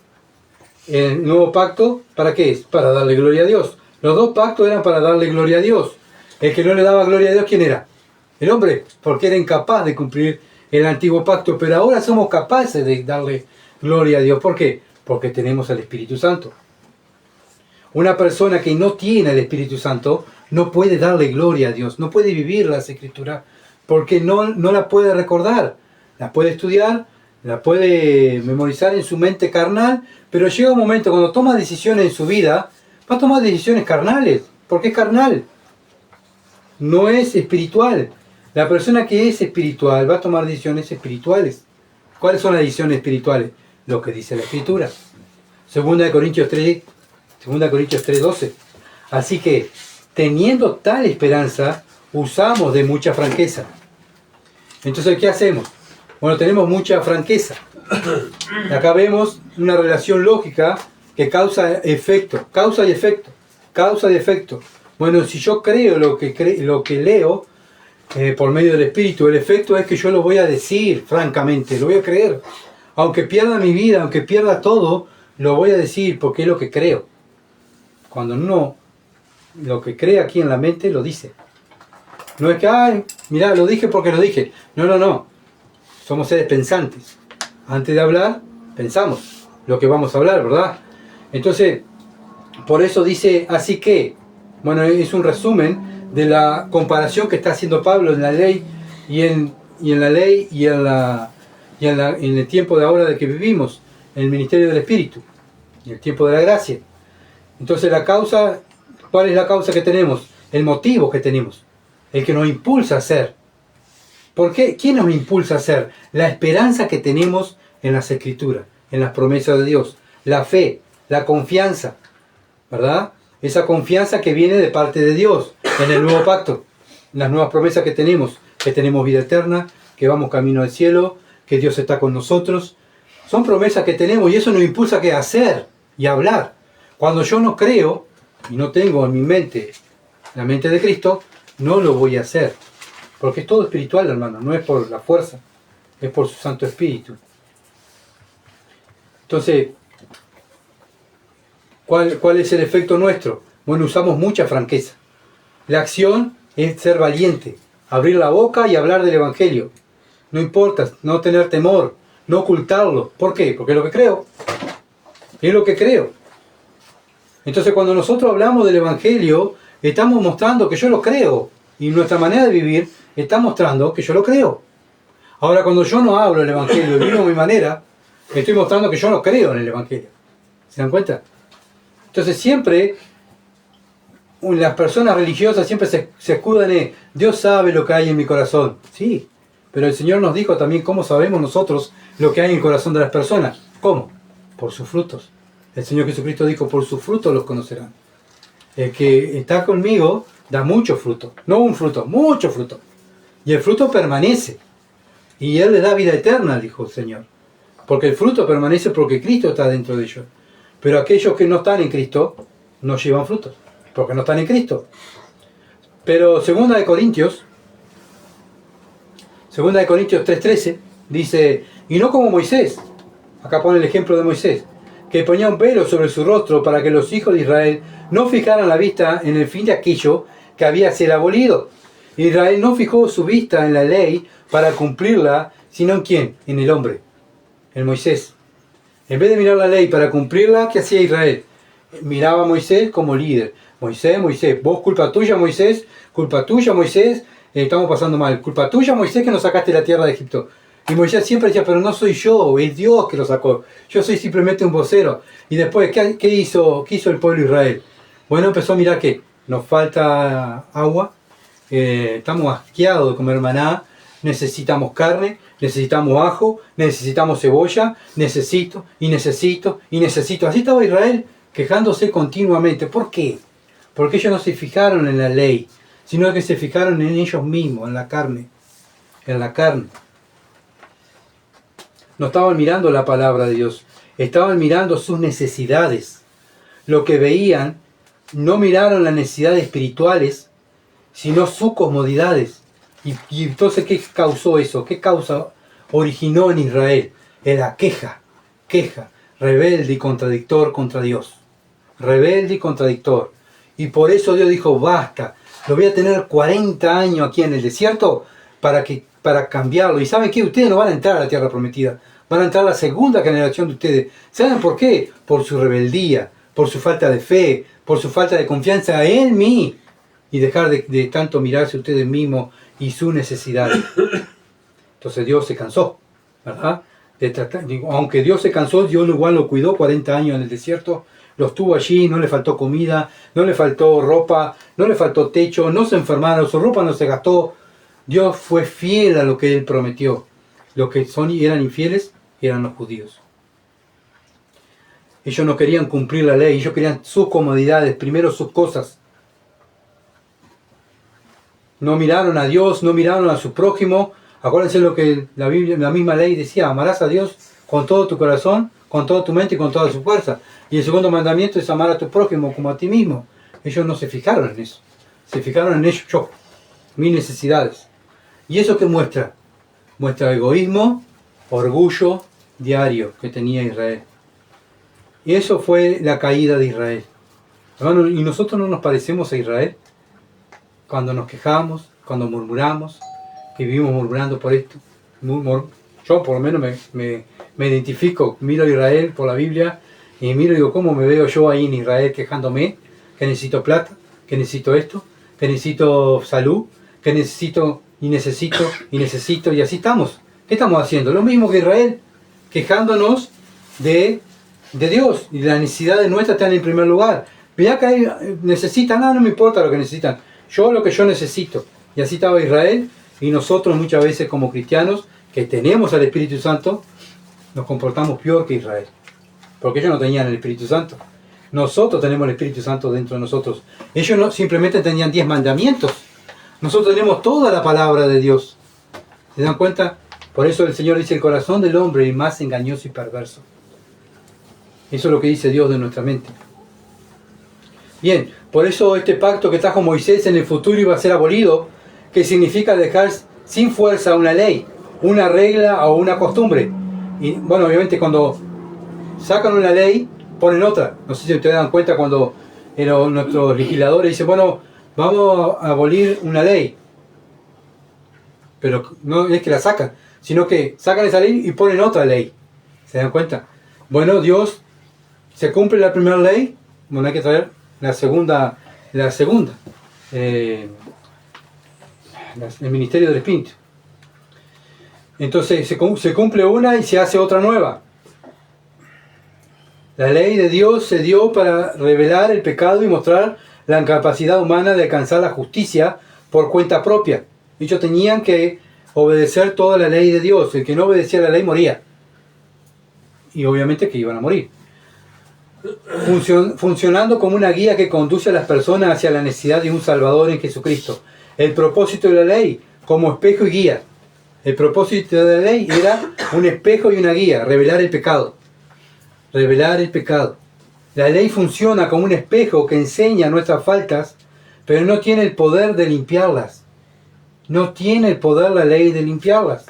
El nuevo pacto, ¿para qué es? Para darle gloria a Dios. Los dos pactos eran para darle gloria a Dios. El que no le daba gloria a Dios, ¿quién era? El hombre, porque era incapaz de cumplir el antiguo pacto, pero ahora somos capaces de darle gloria a Dios. ¿Por qué? Porque tenemos al Espíritu Santo. Una persona que no tiene el Espíritu Santo no puede darle gloria a Dios, no puede vivir las Escrituras, porque no la puede recordar. La puede estudiar, la puede memorizar en su mente carnal, pero llega un momento cuando toma decisiones en su vida, va a tomar decisiones carnales, porque es carnal, no es espiritual. La persona que es espiritual va a tomar decisiones espirituales. ¿Cuáles son las decisiones espirituales? Lo que dice la Escritura. 2 Corintios 3:12. Así que, teniendo tal esperanza, usamos de mucha franqueza. Entonces, ¿qué hacemos? Bueno, tenemos mucha franqueza. Acá vemos una relación lógica que causa efecto, causa y efecto, causa y efecto. Bueno, si yo creo lo que leo por medio del Espíritu, el efecto es que yo lo voy a decir francamente, lo voy a creer. Aunque pierda mi vida, aunque pierda todo, lo voy a decir porque es lo que creo. Cuando uno lo que cree aquí en la mente lo dice. No es que, ay, mirá, lo dije porque lo dije. No. Somos seres pensantes. Antes de hablar, pensamos lo que vamos a hablar, ¿verdad? Entonces, por eso dice, así que, bueno, es un resumen de la comparación que está haciendo Pablo en la ley y en el tiempo de ahora de que vivimos, en el ministerio del Espíritu, en el tiempo de la gracia. Entonces la causa, ¿cuál es la causa que tenemos? El motivo que tenemos, el que nos impulsa a hacer. ¿Por qué? ¿Quién nos impulsa a hacer? La esperanza que tenemos en las Escrituras, en las promesas de Dios, la fe, la confianza, ¿verdad? Esa confianza que viene de parte de Dios en el nuevo pacto, en las nuevas promesas que tenemos vida eterna, que vamos camino al cielo, que Dios está con nosotros. Son promesas que tenemos y eso nos impulsa a hacer y a hablar. Cuando yo no creo y no tengo en mi mente la mente de Cristo, no lo voy a hacer. Porque es todo espiritual, hermano, no es por la fuerza, es por su Santo Espíritu. Entonces, ¿cuál es el efecto nuestro? Bueno, usamos mucha franqueza. La acción es ser valiente, abrir la boca y hablar del Evangelio. No importa, no tener temor, no ocultarlo. ¿Por qué? Porque es lo que creo. Es lo que creo. Entonces, cuando nosotros hablamos del Evangelio, estamos mostrando que yo lo creo. Y nuestra manera de vivir está mostrando que yo lo creo. Ahora, cuando yo no hablo del Evangelio y vivo a mi manera, estoy mostrando que yo no creo en el Evangelio. ¿Se dan cuenta? Entonces, siempre las personas religiosas siempre se escudan en Dios sabe lo que hay en mi corazón. Sí, pero el Señor nos dijo también cómo sabemos nosotros lo que hay en el corazón de las personas. ¿Cómo? Por sus frutos. El Señor Jesucristo dijo, por sus frutos los conocerán. El que está conmigo da mucho fruto. No un fruto, mucho fruto. Y el fruto permanece. Y Él le da vida eterna, dijo el Señor. Porque el fruto permanece porque Cristo está dentro de ellos. Pero aquellos que no están en Cristo no llevan frutos. Porque no están en Cristo. Pero 2 Corintios 3:13 dice, y no como Moisés. Acá pone el ejemplo de Moisés, que ponía un velo sobre su rostro para que los hijos de Israel no fijaran la vista en el fin de aquello que había sido abolido. Israel no fijó su vista en la ley para cumplirla, sino en ¿quién? En el hombre, en Moisés. En vez de mirar la ley para cumplirla, ¿qué hacía Israel? Miraba a Moisés como líder. Moisés, vos culpa tuya Moisés, estamos pasando mal. Culpa tuya Moisés que nos sacaste de la tierra de Egipto. Y Moisés siempre decía, pero no soy yo, es Dios que lo sacó. Yo soy simplemente un vocero. Y después, ¿qué hizo el pueblo de Israel? Bueno, empezó a mirar que nos falta agua, estamos asqueados de comer maná, necesitamos carne, necesitamos ajo, necesitamos cebolla, necesito. Así estaba Israel quejándose continuamente. ¿Por qué? Porque ellos no se fijaron en la ley, sino que se fijaron en ellos mismos, en la carne. No estaban mirando la palabra de Dios, estaban mirando sus necesidades. Lo que veían, no miraron las necesidades espirituales, sino sus comodidades. Y entonces, ¿qué causó eso? ¿Qué causa originó en Israel? Era queja, rebelde y contradictor contra Dios. Rebelde y contradictor. Y por eso Dios dijo, basta, lo voy a tener 40 años aquí en el desierto para que para cambiarlo. ¿Y saben qué? Ustedes no van a entrar a la tierra prometida. Van a entrar a la segunda generación de ustedes. ¿Saben por qué? Por su rebeldía, por su falta de fe, por su falta de confianza en mí. Y dejar de tanto mirarse ustedes mismos y sus necesidades. Entonces Dios se cansó, ¿verdad? Aunque Dios se cansó, Dios igual lo cuidó 40 años en el desierto. Lo estuvo allí, no le faltó comida, no le faltó ropa, no le faltó techo, no se enfermaron, su ropa no se gastó. Dios fue fiel a lo que Él prometió. Los que eran infieles eran los judíos. Ellos no querían cumplir la ley, ellos querían sus comodidades, primero sus cosas. No miraron a Dios, no miraron a su prójimo. Acuérdense lo que la Biblia, la misma ley decía: amarás a Dios con todo tu corazón, con toda tu mente y con toda su fuerza. Y el segundo mandamiento es amar a tu prójimo como a ti mismo. Ellos no se fijaron en eso. Se fijaron en ellos, yo, mis necesidades. ¿Y eso qué muestra? Muestra egoísmo, orgullo diario que tenía Israel. Y eso fue la caída de Israel. Hermano, ¿y nosotros no nos parecemos a Israel? Cuando nos quejamos, cuando murmuramos, que vivimos murmurando por esto. Yo por lo menos me identifico, miro a Israel por la Biblia y miro y digo, ¿cómo me veo yo ahí en Israel quejándome? Que necesito plata, que necesito esto, que necesito salud, que necesito y así estamos. ¿Qué estamos haciendo? Lo mismo que Israel, quejándonos de Dios, y las necesidades nuestras están en primer lugar. Mirá que ahí necesitan, no me importa lo que necesitan, yo lo que yo necesito. Y así estaba Israel, y nosotros muchas veces como cristianos, que tenemos al Espíritu Santo, nos comportamos peor que Israel. Porque ellos no tenían el Espíritu Santo. Nosotros tenemos el Espíritu Santo dentro de nosotros. Ellos no simplemente tenían 10 mandamientos. Nosotros tenemos toda la palabra de Dios. ¿Se dan cuenta? Por eso el Señor dice: el corazón del hombre es más engañoso y perverso. Eso es lo que dice Dios de nuestra mente. Bien, por eso este pacto que trajo Moisés en el futuro iba a ser abolido, que significa dejar sin fuerza una ley, una regla o una costumbre. Y bueno, obviamente cuando sacan una ley, ponen otra. No sé si ustedes dan cuenta cuando nuestros legisladores dicen, bueno, vamos a abolir una ley. Pero no es que la sacan, sino que sacan esa ley y ponen otra ley. ¿Se dan cuenta? Bueno, Dios se cumple la primera ley, bueno, hay que traer la segunda, el ministerio del Espíritu. Entonces se cumple una y se hace otra nueva. La ley de Dios se dio para revelar el pecado y mostrar la incapacidad humana de alcanzar la justicia por cuenta propia. Ellos tenían que obedecer toda la ley de Dios. El que no obedecía la ley moría. Y obviamente que iban a morir. Funcionando como una guía que conduce a las personas hacia la necesidad de un Salvador en Jesucristo. El propósito de la ley como espejo y guía. El propósito de la ley era un espejo y una guía, revelar el pecado. Revelar el pecado. La ley funciona como un espejo que enseña nuestras faltas, pero no tiene el poder de limpiarlas. No tiene el poder la ley de limpiarlas.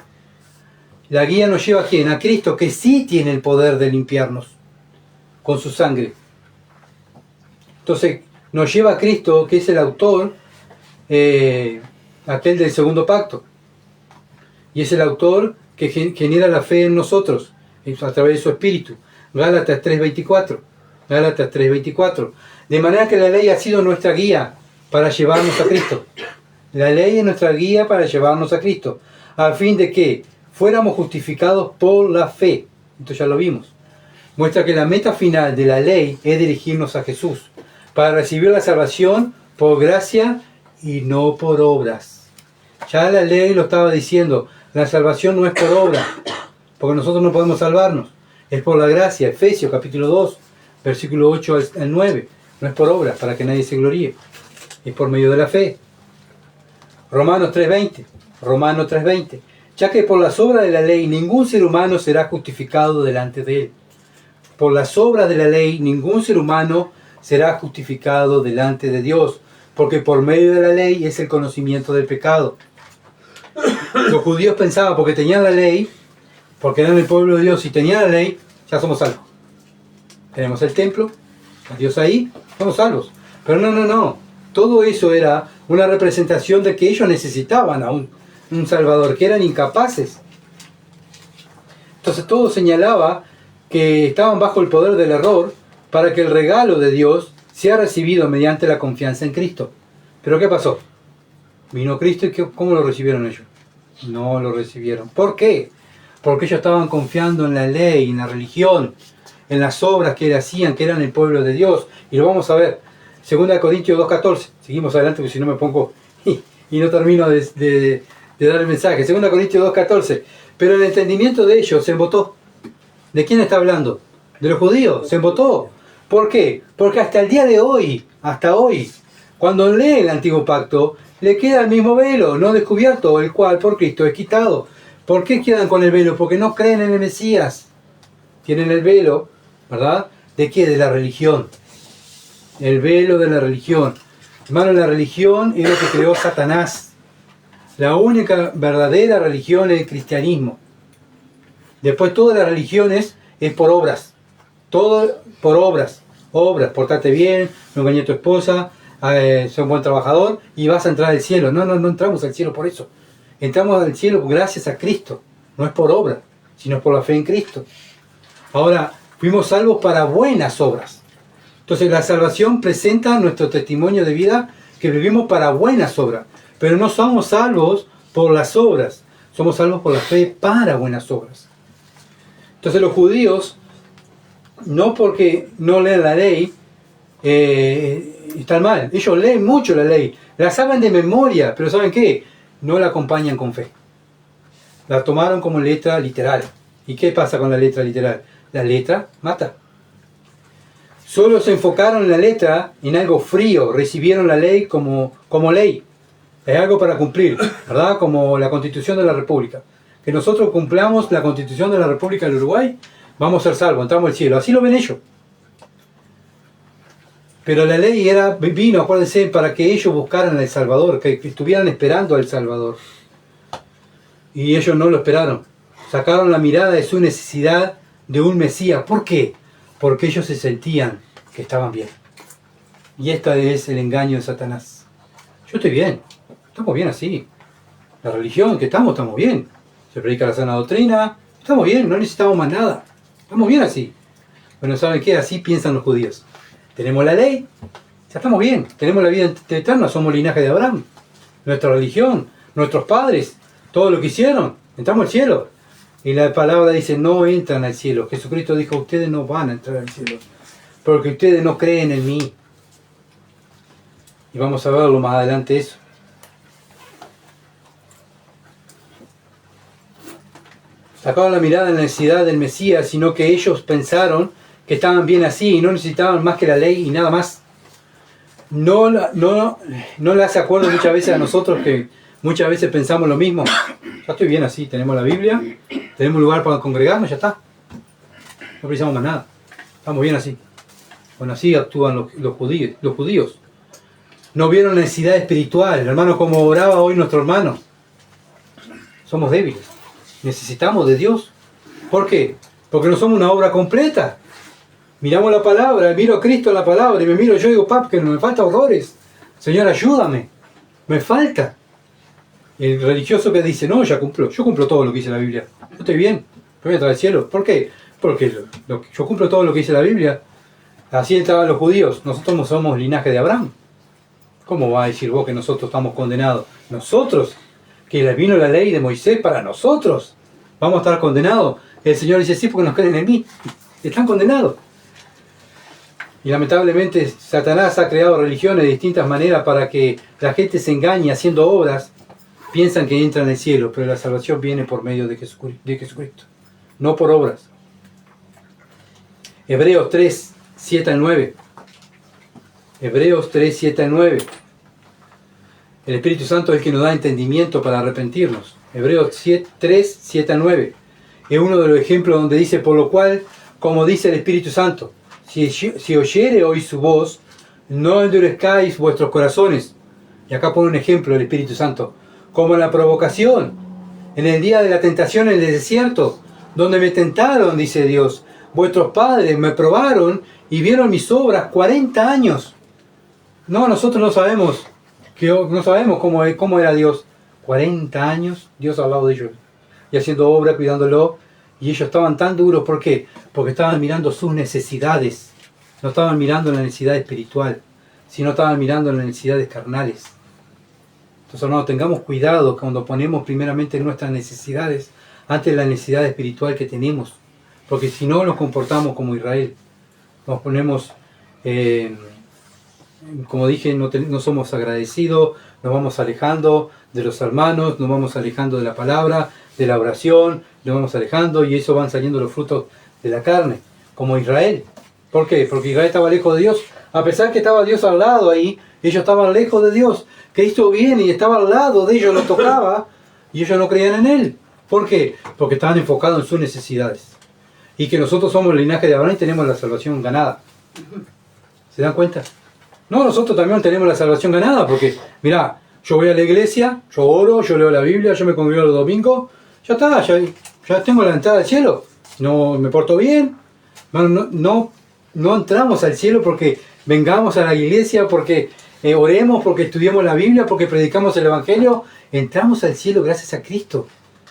La guía nos lleva ¿a quién? A Cristo, que sí tiene el poder de limpiarnos con su sangre. Entonces nos lleva a Cristo, que es el autor, aquel del segundo pacto. Y es el autor que genera la fe en nosotros, a través de su Espíritu. Gálatas 3:24. Gálatas 3:24. De manera que la ley ha sido nuestra guía para llevarnos a Cristo. La ley es nuestra guía para llevarnos a Cristo, a fin de que fuéramos justificados por la fe. Esto ya lo vimos. Muestra que la meta final de la ley es dirigirnos a Jesús, para recibir la salvación por gracia y no por obras. Ya la ley lo estaba diciendo, la salvación no es por obra, porque nosotros no podemos salvarnos, es por la gracia. Efesios capítulo 2, versículo 8 al 9, no es por obra, para que nadie se gloríe, es por medio de la fe. Romanos 3:20, ya que por las obras de la ley ningún ser humano será justificado delante de él. Por las obras de la ley ningún ser humano será justificado delante de Dios, porque por medio de la ley es el conocimiento del pecado. Los judíos pensaban, porque tenían la ley, porque eran el pueblo de Dios y tenían la ley, ya somos salvos. Tenemos el templo, a Dios ahí, somos salvos. Pero no. Todo eso era una representación de que ellos necesitaban aún. un Salvador, que eran incapaces. Entonces todo señalaba que estaban bajo el poder del error para que el regalo de Dios sea recibido mediante la confianza en Cristo. ¿Pero qué pasó? Vino Cristo y ¿cómo lo recibieron ellos? No lo recibieron. ¿Por qué? Porque ellos estaban confiando en la ley, en la religión, en las obras que hacían, que eran el pueblo de Dios. Y lo vamos a ver. 2 Corintios 2:14. Seguimos adelante porque si no me pongo y no termino de dar el mensaje. 2 Corintios 2:14. Pero el entendimiento de ellos se embotó. ¿De quién está hablando? De los judíos. Se embotó. ¿Por qué? Porque hasta el día de hoy, hasta hoy, cuando lee el Antiguo Pacto, le queda el mismo velo, no descubierto, el cual por Cristo es quitado. ¿Por qué quedan con el velo? Porque no creen en el Mesías. Tienen el velo, ¿verdad? ¿De qué? De la religión. El velo de la religión. Hermano, la religión es lo que creó Satanás. La única verdadera religión es el cristianismo. Después todas las religiones es por obras. Todo por obras. Obras, portate bien, no engañes a tu esposa, sé un buen trabajador y vas a entrar al cielo. No entramos al cielo por eso. Entramos al cielo gracias a Cristo. No es por obra, sino por la fe en Cristo. Ahora, fuimos salvos para buenas obras. Entonces la salvación presenta nuestro testimonio de vida que vivimos para buenas obras. Pero no somos salvos por las obras. Somos salvos por la fe para buenas obras. Entonces los judíos, no porque no leen la ley, están mal. Ellos leen mucho la ley. La saben de memoria, pero ¿saben qué? No la acompañan con fe. La tomaron como letra literal. ¿Y qué pasa con la letra literal? La letra mata. Solo se enfocaron en la letra, en algo frío. Recibieron la ley como ley. Es algo para cumplir, ¿verdad? Como la Constitución de la República. Que nosotros cumplamos la Constitución de la República del Uruguay, vamos a ser salvos, entramos al cielo. Así lo ven ellos. Pero la ley vino, acuérdense, para que ellos buscaran al Salvador, que estuvieran esperando al Salvador. Y ellos no lo esperaron. Sacaron la mirada de su necesidad de un Mesías. ¿Por qué? Porque ellos se sentían que estaban bien. Y este es el engaño de Satanás. Yo estoy bien. Estamos bien así. La religión que estamos bien. Se predica la sana doctrina. Estamos bien, no necesitamos más nada. Estamos bien así. Bueno, ¿saben qué? Así piensan los judíos. Tenemos la ley. Ya estamos bien. Tenemos la vida eterna. Somos linaje de Abraham. Nuestra religión. Nuestros padres. Todo lo que hicieron. Entramos al cielo. Y la palabra dice, no entran al cielo. Jesucristo dijo, ustedes no van a entrar al cielo. Porque ustedes no creen en mí. Y vamos a verlo más adelante eso. Sacaron la mirada en la necesidad del Mesías, sino que ellos pensaron que estaban bien así y no necesitaban más que la ley y nada más. No le hace acuerdo muchas veces a nosotros que muchas veces pensamos lo mismo. Ya estoy bien así, tenemos la Biblia, tenemos un lugar para congregarnos, ya está. No precisamos más nada. Estamos bien así. Bueno, así actúan los judíos. No vieron necesidad espiritual, hermanos, como oraba hoy nuestro hermano. Somos débiles. Necesitamos de Dios. ¿Por qué? Porque no somos una obra completa. Miramos la palabra, miro a Cristo en la palabra y me miro yo y digo, que me falta horrores. Señor, ayúdame. Me falta. El religioso que dice, no, ya cumplo. Yo cumplo todo lo que dice la Biblia. Yo estoy bien. Voy a entrar al cielo. ¿Por qué? Porque yo cumplo todo lo que dice la Biblia. Así estaban los judíos. Nosotros no somos linaje de Abraham. ¿Cómo va a decir vos que nosotros estamos condenados? Nosotros, que vino la ley de Moisés para nosotros, vamos a estar condenados. El Señor dice, sí, porque nos creen en mí. Están condenados. Y lamentablemente Satanás ha creado religiones de distintas maneras para que la gente se engañe haciendo obras. Piensan que entran al cielo, pero la salvación viene por medio de Jesucristo, no por obras. Hebreos 3, 7 al 9. Hebreos 3, 7 al 9. El Espíritu Santo es el que nos da entendimiento para arrepentirnos. Hebreos 3, 7 al 9. Es uno de los ejemplos donde dice, por lo cual, como dice el Espíritu Santo, si oyere hoy su voz, no endurezcáis vuestros corazones. Y acá pone un ejemplo del Espíritu Santo. Como en la provocación, en el día de la tentación en el desierto, donde me tentaron, dice Dios. Vuestros padres me probaron y vieron mis obras 40 años. No, nosotros no sabemos cómo era Dios 40 años, Dios al lado de ellos, y haciendo obra, cuidándolo, y ellos estaban tan duros, ¿por qué? Porque estaban mirando sus necesidades, no estaban mirando la necesidad espiritual, sino estaban mirando las necesidades carnales. Entonces, hermanos, tengamos cuidado cuando ponemos primeramente nuestras necesidades ante la necesidad espiritual que tenemos, porque si no nos comportamos como Israel, nos ponemos, como dije, no somos agradecidos, nos vamos alejando de los hermanos, nos vamos alejando de la palabra, de la oración, nos vamos alejando y eso van saliendo los frutos de la carne, como Israel. ¿Por qué? Porque Israel estaba lejos de Dios, a pesar que estaba Dios al lado ahí, ellos estaban lejos de Dios. Cristo viene y estaba al lado de ellos, los tocaba y ellos no creían en Él. ¿Por qué? Porque estaban enfocados en sus necesidades. Y que nosotros somos el linaje de Abraham y tenemos la salvación ganada. ¿Se dan cuenta? No, nosotros también tenemos la salvación ganada, porque, mirá, yo voy a la iglesia, yo oro, yo leo la Biblia, yo me congrego los domingos, ya está, ya tengo la entrada al cielo. No me porto bien, no entramos al cielo porque vengamos a la iglesia, porque oremos, porque estudiamos la Biblia, porque predicamos el Evangelio. Entramos al cielo gracias a Cristo,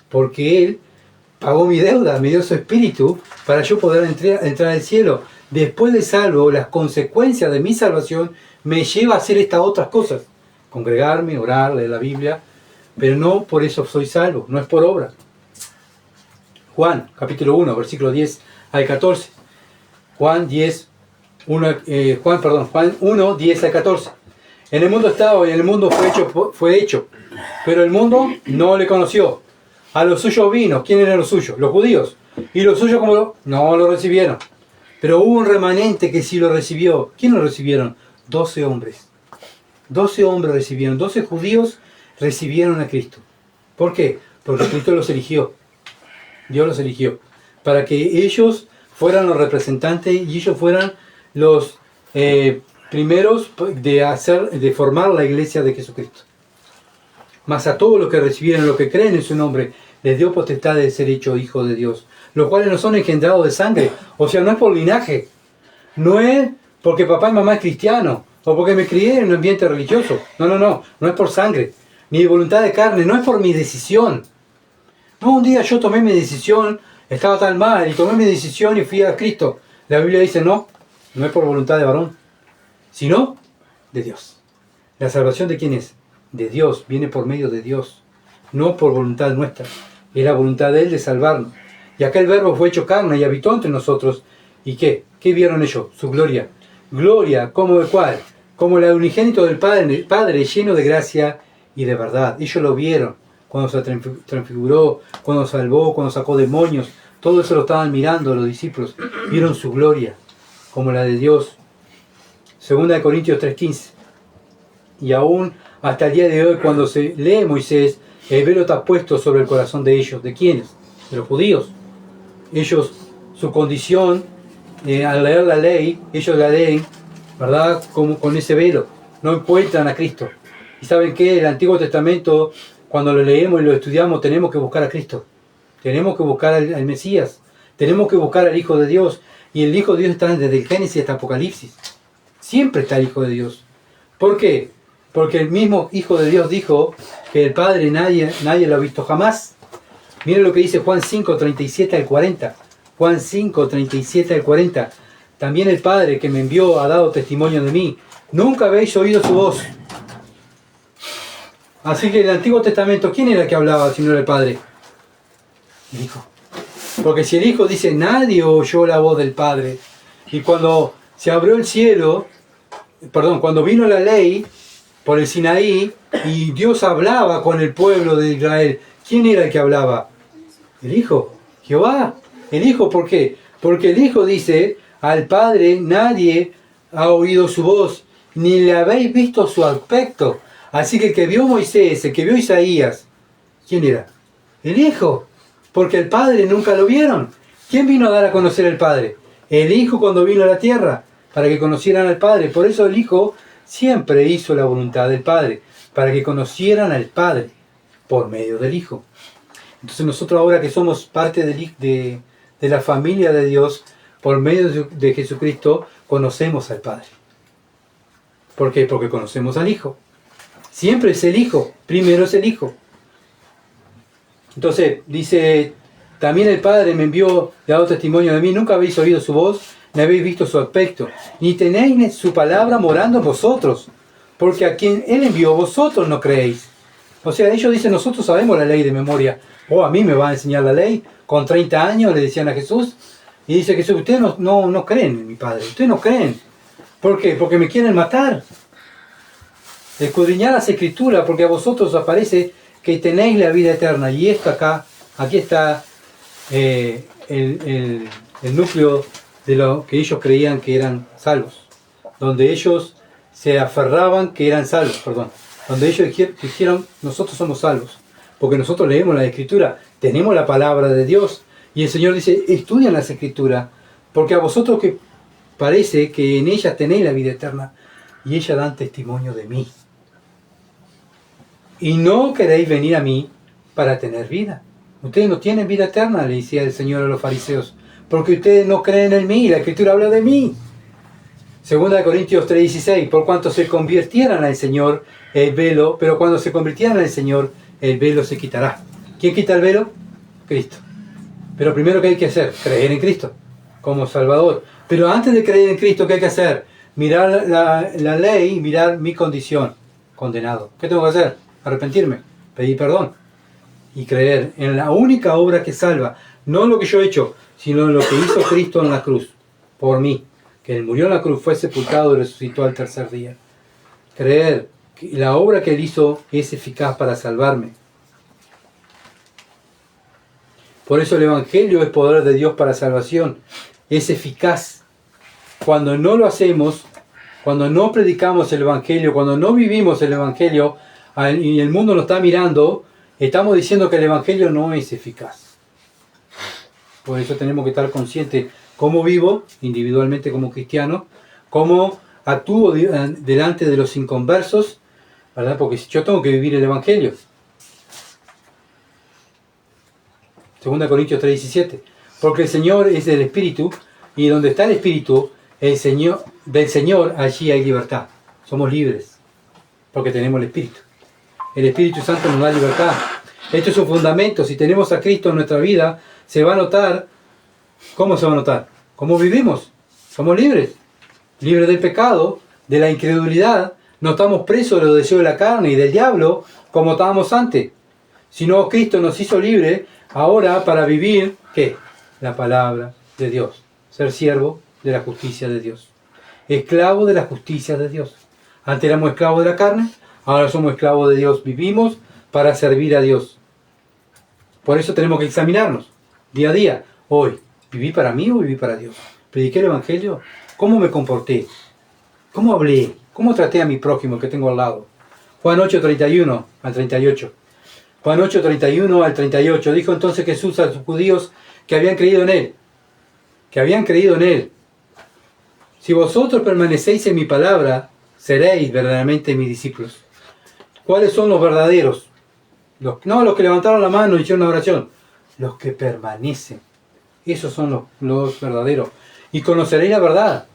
porque Él pagó mi deuda, me dio su espíritu para yo poder entrar al cielo. Después de salvo, las consecuencias de mi salvación me lleva a hacer estas otras cosas. Congregarme, orar, leer la Biblia, pero no por eso soy salvo, no es por obra. Juan, capítulo 1, versículo 10 al 14. Juan 1, 10 al 14. En el mundo estaba y en el mundo fue hecho, pero el mundo no le conoció. A los suyos vino. ¿Quién eran los suyos? Los judíos. Y los suyos no lo recibieron. Pero hubo un remanente que sí lo recibió. ¿Quién lo recibieron? 12 hombres. 12 hombres recibieron. 12 judíos recibieron a Cristo. ¿Por qué? Porque Cristo los eligió. Dios los eligió. Para que ellos fueran los representantes y ellos fueran los primeros de formar la iglesia de Jesucristo. Mas a todos los que recibieron, los que creen en su nombre, les dio potestad de ser hechos hijos de Dios, los cuales no son engendrados de sangre. O sea, no es por linaje, no es porque papá y mamá es cristiano, o porque me crié en un ambiente religioso. No es por sangre, ni de voluntad de carne, no es por mi decisión. No, un día yo tomé mi decisión, estaba tan mal, y tomé mi decisión y fui a Cristo. La Biblia dice, no es por voluntad de varón, sino de Dios. ¿La salvación de quién es? De Dios, viene por medio de Dios, no por voluntad nuestra. Es la voluntad de Él de salvarnos. Y aquel verbo fue hecho carne y habitó entre nosotros. ¿Y qué? ¿Qué vieron ellos? Su gloria. Gloria, ¿como de cuál? Como la de unigénito del Padre, lleno de gracia y de verdad. Ellos lo vieron cuando se transfiguró, cuando salvó, cuando sacó demonios. Todo eso lo estaban mirando los discípulos. Vieron su gloria, como la de Dios. 2 Corintios 3:15. Y aún hasta el día de hoy, cuando se lee Moisés, el velo está puesto sobre el corazón de ellos. ¿De quiénes? De los judíos. Ellos, su condición, al leer la ley, ellos la leen, ¿verdad? Como con ese velo. No encuentran a Cristo. ¿Y saben qué? El Antiguo Testamento, cuando lo leemos y lo estudiamos, tenemos que buscar a Cristo. Tenemos que buscar al Mesías. Tenemos que buscar al Hijo de Dios. Y el Hijo de Dios está desde el Génesis hasta Apocalipsis. Siempre está el Hijo de Dios. ¿Por qué? Porque el mismo Hijo de Dios dijo que el Padre nadie lo ha visto jamás. Miren lo que dice Juan 5, 37 al 40. Juan 5, 37 al 40. También el Padre que me envió ha dado testimonio de mí. Nunca habéis oído su voz. Así que en el Antiguo Testamento, ¿quién era el que hablaba si no era el Padre? El Hijo. Porque si el Hijo dice, nadie oyó la voz del Padre. Y cuando se abrió el cielo, cuando vino la ley por el Sinaí y Dios hablaba con el pueblo de Israel, ¿quién era el que hablaba? El Hijo, Jehová. El Hijo, ¿por qué? Porque el Hijo dice, al Padre nadie ha oído su voz, ni le habéis visto su aspecto. Así que el que vio Moisés, el que vio Isaías, ¿quién era? El Hijo, porque el Padre nunca lo vieron. ¿Quién vino a dar a conocer al Padre? El Hijo cuando vino a la tierra, para que conocieran al Padre. Por eso el Hijo siempre hizo la voluntad del Padre, para que conocieran al Padre, por medio del Hijo. Entonces nosotros ahora que somos parte de la familia de Dios, por medio de Jesucristo, conocemos al Padre. ¿Por qué? Porque conocemos al Hijo. Siempre es el Hijo, primero es el Hijo. Entonces, dice, también el Padre me envió, le ha dado testimonio de mí, nunca habéis oído su voz, ni habéis visto su aspecto, ni tenéis su palabra morando en vosotros, porque a quien Él envió vosotros no creéis. O sea, ellos dicen, nosotros sabemos la ley de memoria. A mí me va a enseñar la ley. Con 30 años le decían a Jesús. Y dice Jesús, ustedes no creen en mi Padre. Ustedes no creen. ¿Por qué? Porque me quieren matar. Escudriñad las Escrituras, porque a vosotros os parece que tenéis la vida eterna. Y esto aquí está el núcleo de lo que ellos creían que eran salvos. Donde ellos se aferraban que eran salvos, donde ellos dijeron, nosotros somos salvos, porque nosotros leemos la Escritura, tenemos la palabra de Dios, y el Señor dice, estudian las Escrituras, porque a vosotros que parece que en ellas tenéis la vida eterna, y ellas dan testimonio de mí. Y no queréis venir a mí para tener vida. Ustedes no tienen vida eterna, le decía el Señor a los fariseos, porque ustedes no creen en mí, la Escritura habla de mí. 2 Corintios 3:16, por cuanto se convirtieran al Señor el velo, pero cuando se convirtieran al Señor, el velo se quitará. ¿Quién quita el velo? Cristo. Pero primero, ¿qué hay que hacer? Creer en Cristo como Salvador. Pero antes de creer en Cristo, ¿qué hay que hacer? Mirar la ley y mirar mi condición, condenado. ¿Qué tengo que hacer? Arrepentirme, pedir perdón y creer en la única obra que salva, no lo que yo he hecho, sino lo que hizo Cristo en la cruz, por mí. Que Él murió en la cruz, fue sepultado y resucitó al tercer día. Creer que la obra que Él hizo es eficaz para salvarme. Por eso el Evangelio es poder de Dios para salvación. Es eficaz. Cuando no lo hacemos, cuando no predicamos el Evangelio, cuando no vivimos el Evangelio y el mundo nos está mirando, estamos diciendo que el Evangelio no es eficaz. Por eso tenemos que estar conscientes cómo vivo individualmente como cristiano, cómo actúo delante de los inconversos, ¿verdad? Porque yo tengo que vivir el Evangelio. 2 Corintios 3:17. Porque el Señor es el Espíritu, y donde está el Espíritu del Señor, allí hay libertad. Somos libres, porque tenemos el Espíritu. El Espíritu Santo nos da libertad. Esto es un fundamento. Si tenemos a Cristo en nuestra vida, se va a notar. ¿Cómo se va a notar? ¿Cómo vivimos? Somos libres. Libres del pecado, de la incredulidad. No estamos presos de los deseos de la carne y del diablo, como estábamos antes. Sino Cristo nos hizo libres ahora para vivir, ¿qué? La palabra de Dios. Ser siervo de la justicia de Dios. Esclavo de la justicia de Dios. Antes éramos esclavos de la carne, ahora somos esclavos de Dios. Vivimos para servir a Dios. Por eso tenemos que examinarnos día a día. Hoy, ¿viví para mí o viví para Dios? ¿Prediqué el Evangelio? ¿Cómo me comporté? ¿Cómo hablé? ¿Cómo traté a mi prójimo que tengo al lado? Juan 8:31 al 38. Juan 8:31 al 38. Dijo entonces Jesús a los judíos que habían creído en Él. Que habían creído en Él. Si vosotros permanecéis en mi palabra, seréis verdaderamente mis discípulos. ¿Cuáles son los verdaderos? No los que levantaron la mano y hicieron una oración. Los que permanecen. Esos son los verdaderos. Y conoceréis la verdad.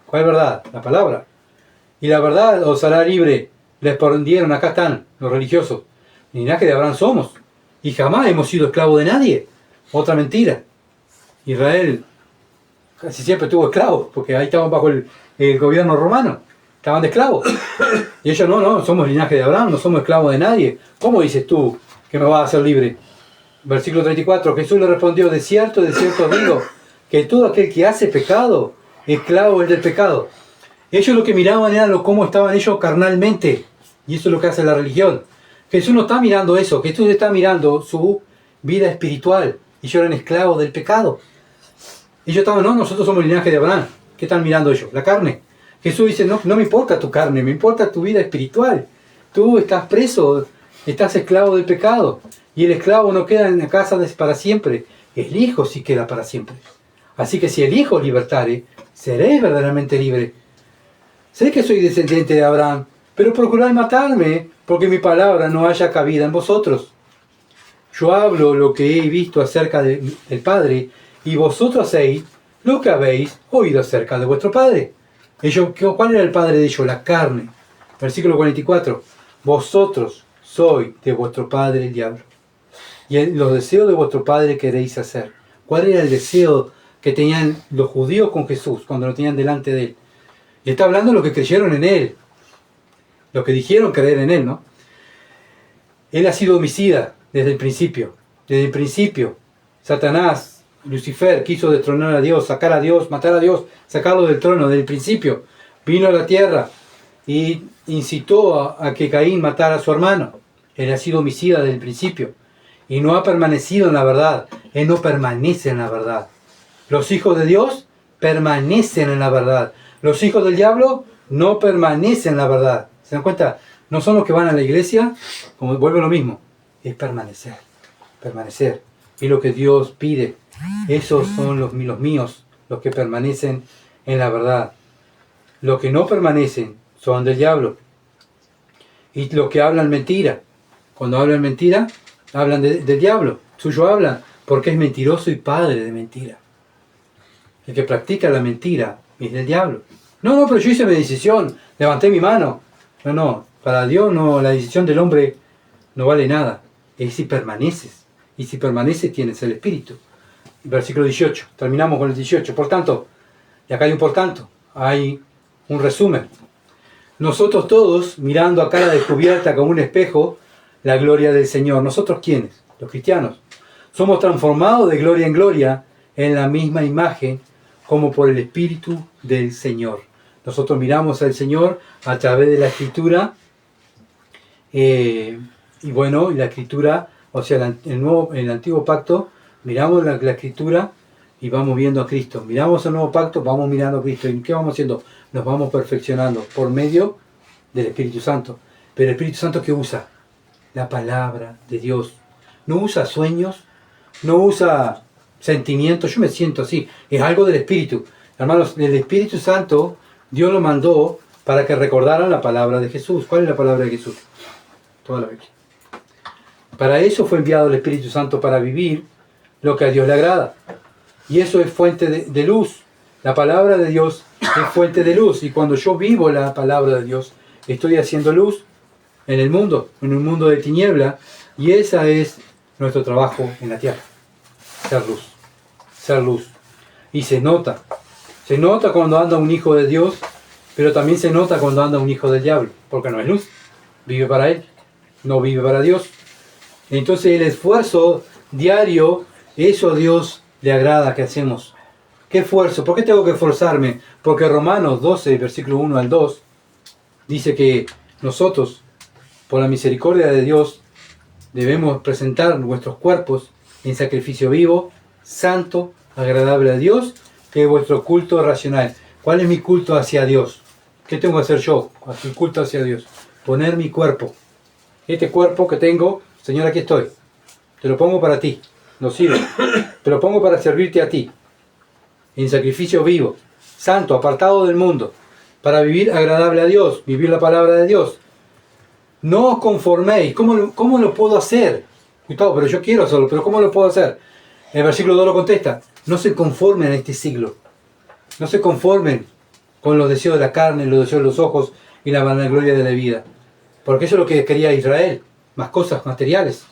¿Cuál verdad? La palabra. Y la verdad os hará libre. Les respondieron, acá están los religiosos. Linaje de Abraham somos. Y jamás hemos sido esclavos de nadie. Otra mentira. Israel casi siempre tuvo esclavos, porque ahí estaban bajo el gobierno romano. Estaban de esclavos. Y ellos no, somos linaje de Abraham, no somos esclavos de nadie. ¿Cómo dices tú que me vas a hacer libre? Versículo 34, Jesús le respondió, de cierto os digo, que todo aquel que hace pecado, esclavo es del pecado. Ellos lo que miraban era cómo estaban ellos carnalmente, y eso es lo que hace la religión. Jesús no está mirando eso, Jesús está mirando su vida espiritual, y ellos eran esclavos del pecado. Ellos estaban, nosotros somos linaje de Abraham. ¿Qué están mirando ellos? La carne. Jesús dice, no me importa tu carne, me importa tu vida espiritual. Tú estás preso, estás esclavo del pecado. Y el esclavo no queda en la casa para siempre. El Hijo sí queda para siempre. Así que si el Hijo os libertare, seréis verdaderamente libre. Sé que soy descendiente de Abraham, pero procurad matarme, porque mi palabra no haya cabida en vosotros. Yo hablo lo que he visto acerca del Padre, y vosotros hacéis lo que habéis oído acerca de vuestro Padre. ¿Cuál era el padre de ellos? La carne. Versículo 44. Vosotros sois de vuestro padre el diablo, y los deseos de vuestro Padre queréis hacer. ¿Cuál era el deseo que tenían los judíos con Jesús cuando lo tenían delante de Él? Y está hablando de los que creyeron en Él, los que dijeron creer en Él, ¿no? Él ha sido homicida desde el principio. Desde el principio, Satanás, Lucifer, quiso destronar a Dios, sacar a Dios, matar a Dios, sacarlo del trono. Desde el principio vino a la tierra y incitó a que Caín matara a su hermano. Él ha sido homicida desde el principio y no ha permanecido en la verdad. Él no permanece en la verdad. Los hijos de Dios permanecen en la verdad. Los hijos del diablo no permanecen en la verdad. ¿Se dan cuenta? No son los que van a la iglesia, como vuelve lo mismo. Es permanecer. Permanecer. Y lo que Dios pide. Esos son los míos, los que permanecen en la verdad. Los que no permanecen son del diablo. Y los que hablan mentira. Cuando hablan mentira, hablan del diablo. Suyo hablan, porque es mentiroso y padre de mentira. El que practica la mentira es del diablo. No, pero yo hice mi decisión, levanté mi mano. No, para Dios no, la decisión del hombre no vale nada. Es si permaneces. Y si permaneces tienes el Espíritu. Versículo 18, terminamos con el 18. Por tanto, y acá hay un por tanto, hay un resumen. Nosotros todos, mirando a cara descubierta como un espejo, la gloria del Señor. ¿Nosotros quiénes? Los cristianos. Somos transformados de gloria en gloria en la misma imagen como por el Espíritu del Señor. Nosotros miramos al Señor a través de la Escritura y la Escritura, o sea, el Antiguo Pacto, miramos la Escritura y vamos viendo a Cristo. Miramos el Nuevo Pacto, vamos mirando a Cristo. ¿Y qué vamos haciendo? Nos vamos perfeccionando por medio del Espíritu Santo. Pero el Espíritu Santo, ¿qué usa? La palabra de Dios. No usa sueños, no usa sentimientos. Yo me siento así. Es algo del Espíritu. Hermanos, el Espíritu Santo, Dios lo mandó para que recordaran la palabra de Jesús. ¿Cuál es la palabra de Jesús? Toda la Biblia. Para eso fue enviado el Espíritu Santo, para vivir lo que a Dios le agrada. Y eso es fuente de luz. La palabra de Dios es fuente de luz. Y cuando yo vivo la palabra de Dios, estoy haciendo luz en el mundo, en un mundo de tiniebla. Y ese es nuestro trabajo en la tierra. Ser luz. Ser luz. Y se nota. Se nota cuando anda un hijo de Dios, pero también se nota cuando anda un hijo del diablo. Porque no es luz. Vive para él. No vive para Dios. Entonces el esfuerzo diario, eso a Dios le agrada que hacemos. ¿Qué esfuerzo? ¿Por qué tengo que esforzarme? Porque Romanos 12, versículo 1 al 2, dice que nosotros, por la misericordia de Dios, debemos presentar nuestros cuerpos en sacrificio vivo, santo, agradable a Dios, que es vuestro culto racional. ¿Cuál es mi culto hacia Dios? ¿Qué tengo que hacer yo? El culto hacia Dios. Poner mi cuerpo. Este cuerpo que tengo, Señor, aquí estoy. Te lo pongo para ti. No sirve. Te lo pongo para servirte a ti. En sacrificio vivo, santo, apartado del mundo, para vivir agradable a Dios, vivir la palabra de Dios. No os conforméis. ¿Cómo lo puedo hacer? Gustavo, pero yo quiero hacerlo, pero ¿cómo lo puedo hacer? El versículo 2 lo contesta. No se conformen a este siglo. No se conformen con los deseos de la carne, los deseos de los ojos y la vanagloria de la vida. Porque eso es lo que quería Israel. Más cosas materiales.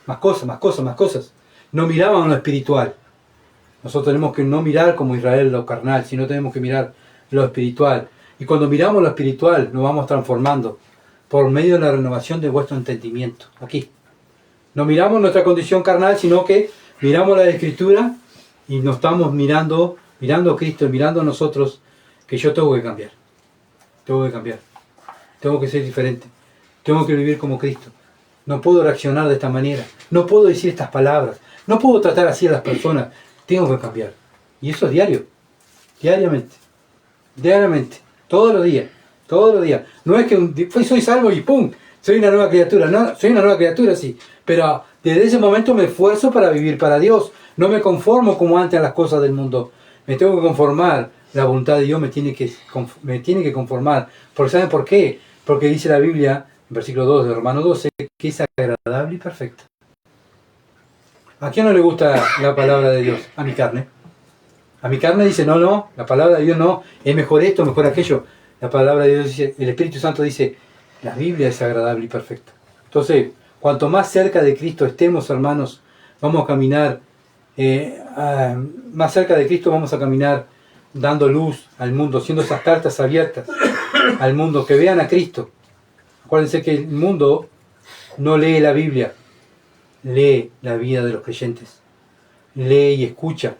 Más cosas. No miraban lo espiritual. Nosotros tenemos que no mirar como Israel lo carnal, sino tenemos que mirar lo espiritual. Y cuando miramos lo espiritual, nos vamos transformando por medio de la renovación de vuestro entendimiento. Aquí. No miramos nuestra condición carnal, sino que miramos la Escritura y nos estamos mirando a Cristo, mirando a nosotros, que yo tengo que cambiar. Tengo que ser diferente. Tengo que vivir como Cristo. No puedo reaccionar de esta manera. No puedo decir estas palabras. No puedo tratar así a las personas. Tengo que cambiar. Y eso es diario. Diariamente. Todos los días. No es que soy salvo y ¡pum! Soy una nueva criatura. No, soy una nueva criatura, sí. Pero desde ese momento me esfuerzo para vivir para Dios. No me conformo como antes a las cosas del mundo. Me tengo que conformar. La voluntad de Dios me tiene que conformar. Porque ¿saben por qué? Porque dice la Biblia, en versículo 2 de Romanos 12, que es agradable y perfecta. ¿A quién no le gusta la palabra de Dios? A mi carne. A mi carne dice, no, la palabra de Dios no, es mejor esto, mejor aquello. La palabra de Dios dice, el Espíritu Santo dice, la Biblia es agradable y perfecta. Entonces, cuanto más cerca de Cristo estemos, hermanos, vamos a caminar más cerca de Cristo, vamos a caminar dando luz al mundo, siendo esas cartas abiertas al mundo, que vean a Cristo. Acuérdense que el mundo no lee la Biblia, lee la vida de los creyentes. Lee y escucha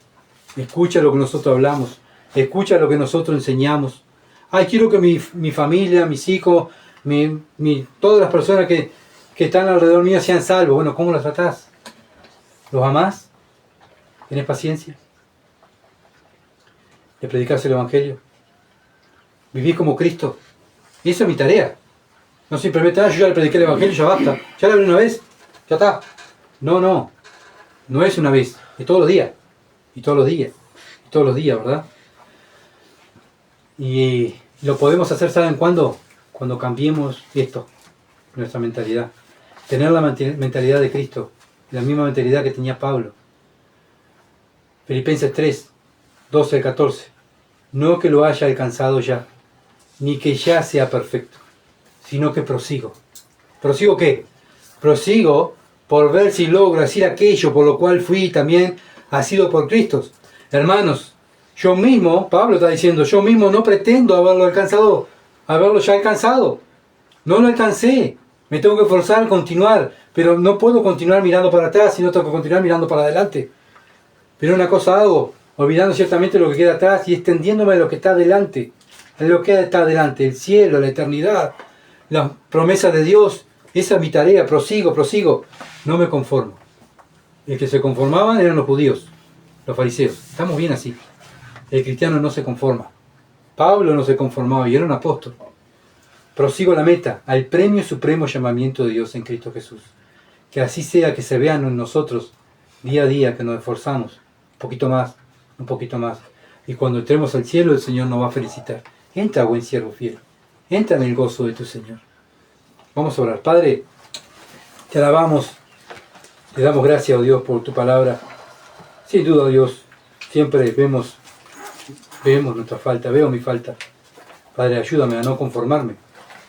lo que nosotros hablamos, escucha lo que nosotros enseñamos. Ay, quiero que mi familia, mis hijos, todas las personas que están alrededor mío sean salvos. Bueno, ¿cómo los tratás? ¿Los amás? ¿Tenés paciencia? ¿Le predicás el Evangelio? ¿Vivís como Cristo? Y esa es mi tarea. No simplemente, yo ya le prediqué el Evangelio, ya basta. Ya le hablé una vez, ya está. No es una vez, es todos los días. Y todos los días. Y todos los días, ¿verdad? Y lo podemos hacer, ¿saben cuándo? Cuando cambiemos esto, nuestra mentalidad. Tener la mentalidad de Cristo, la misma mentalidad que tenía Pablo. Filipenses 3, 12 al 14. No que lo haya alcanzado ya, ni que ya sea perfecto, sino que prosigo. ¿Prosigo qué? Prosigo por ver si logro hacer aquello por lo cual fui también asido por Cristo. Hermanos, yo mismo, Pablo está diciendo, yo mismo no pretendo haberlo ya alcanzado. No lo alcancé. Me tengo que esforzar a continuar, pero no puedo continuar mirando para atrás, sino tengo que continuar mirando para adelante. Pero una cosa hago, olvidando ciertamente lo que queda atrás y extendiéndome a lo que está adelante. A lo que está adelante, el cielo, la eternidad, las promesas de Dios. Esa es mi tarea, prosigo. No me conformo. El que se conformaban eran los judíos, los fariseos. Estamos bien así. El cristiano no se conforma. Pablo no se conformaba y era un apóstol. Prosigo la meta, al premio supremo llamamiento de Dios en Cristo Jesús. Que así sea, que se vean en nosotros día a día, que nos esforzamos un poquito más. Y cuando entremos al cielo, el Señor nos va a felicitar. Entra, buen siervo fiel. Entra en el gozo de tu Señor. Vamos a orar. Padre, te alabamos. Te damos gracias, oh Dios, por tu palabra. Sin duda, oh Dios, siempre vemos nuestra falta, veo mi falta. Padre, ayúdame a no conformarme,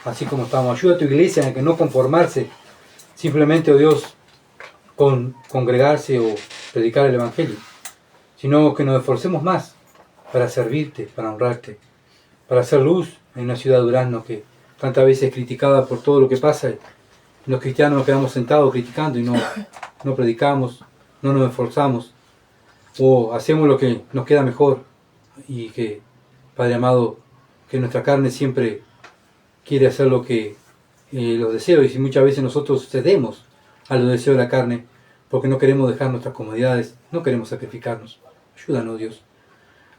así como estamos. Ayuda a tu iglesia a que no conformarse, simplemente, oh Dios, con congregarse o predicar el Evangelio, sino que nos esforcemos más para servirte, para honrarte, para hacer luz en una ciudad de Durazno que tantas veces es criticada por todo lo que pasa. Los cristianos nos quedamos sentados criticando y no predicamos, no nos esforzamos, o hacemos lo que nos queda mejor. Y que, Padre amado, que nuestra carne siempre quiere hacer lo que los deseos, y muchas veces nosotros cedemos a los deseos de la carne porque no queremos dejar nuestras comodidades, no queremos sacrificarnos. Ayúdanos, Dios,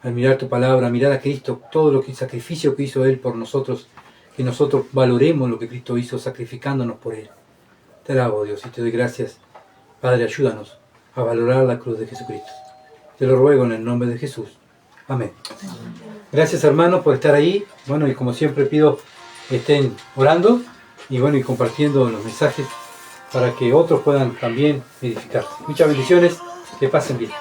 al mirar tu palabra, a mirar a Cristo, todo el sacrificio que hizo Él por nosotros, que nosotros valoremos lo que Cristo hizo sacrificándonos por Él. Te alabo, Dios, y te doy gracias. Padre, ayúdanos a valorar la cruz de Jesucristo. Te lo ruego en el nombre de Jesús. Amén. Gracias, hermanos, por estar ahí. Bueno, y como siempre pido que estén orando y bueno, y compartiendo los mensajes para que otros puedan también edificarse. Muchas bendiciones, que pasen bien.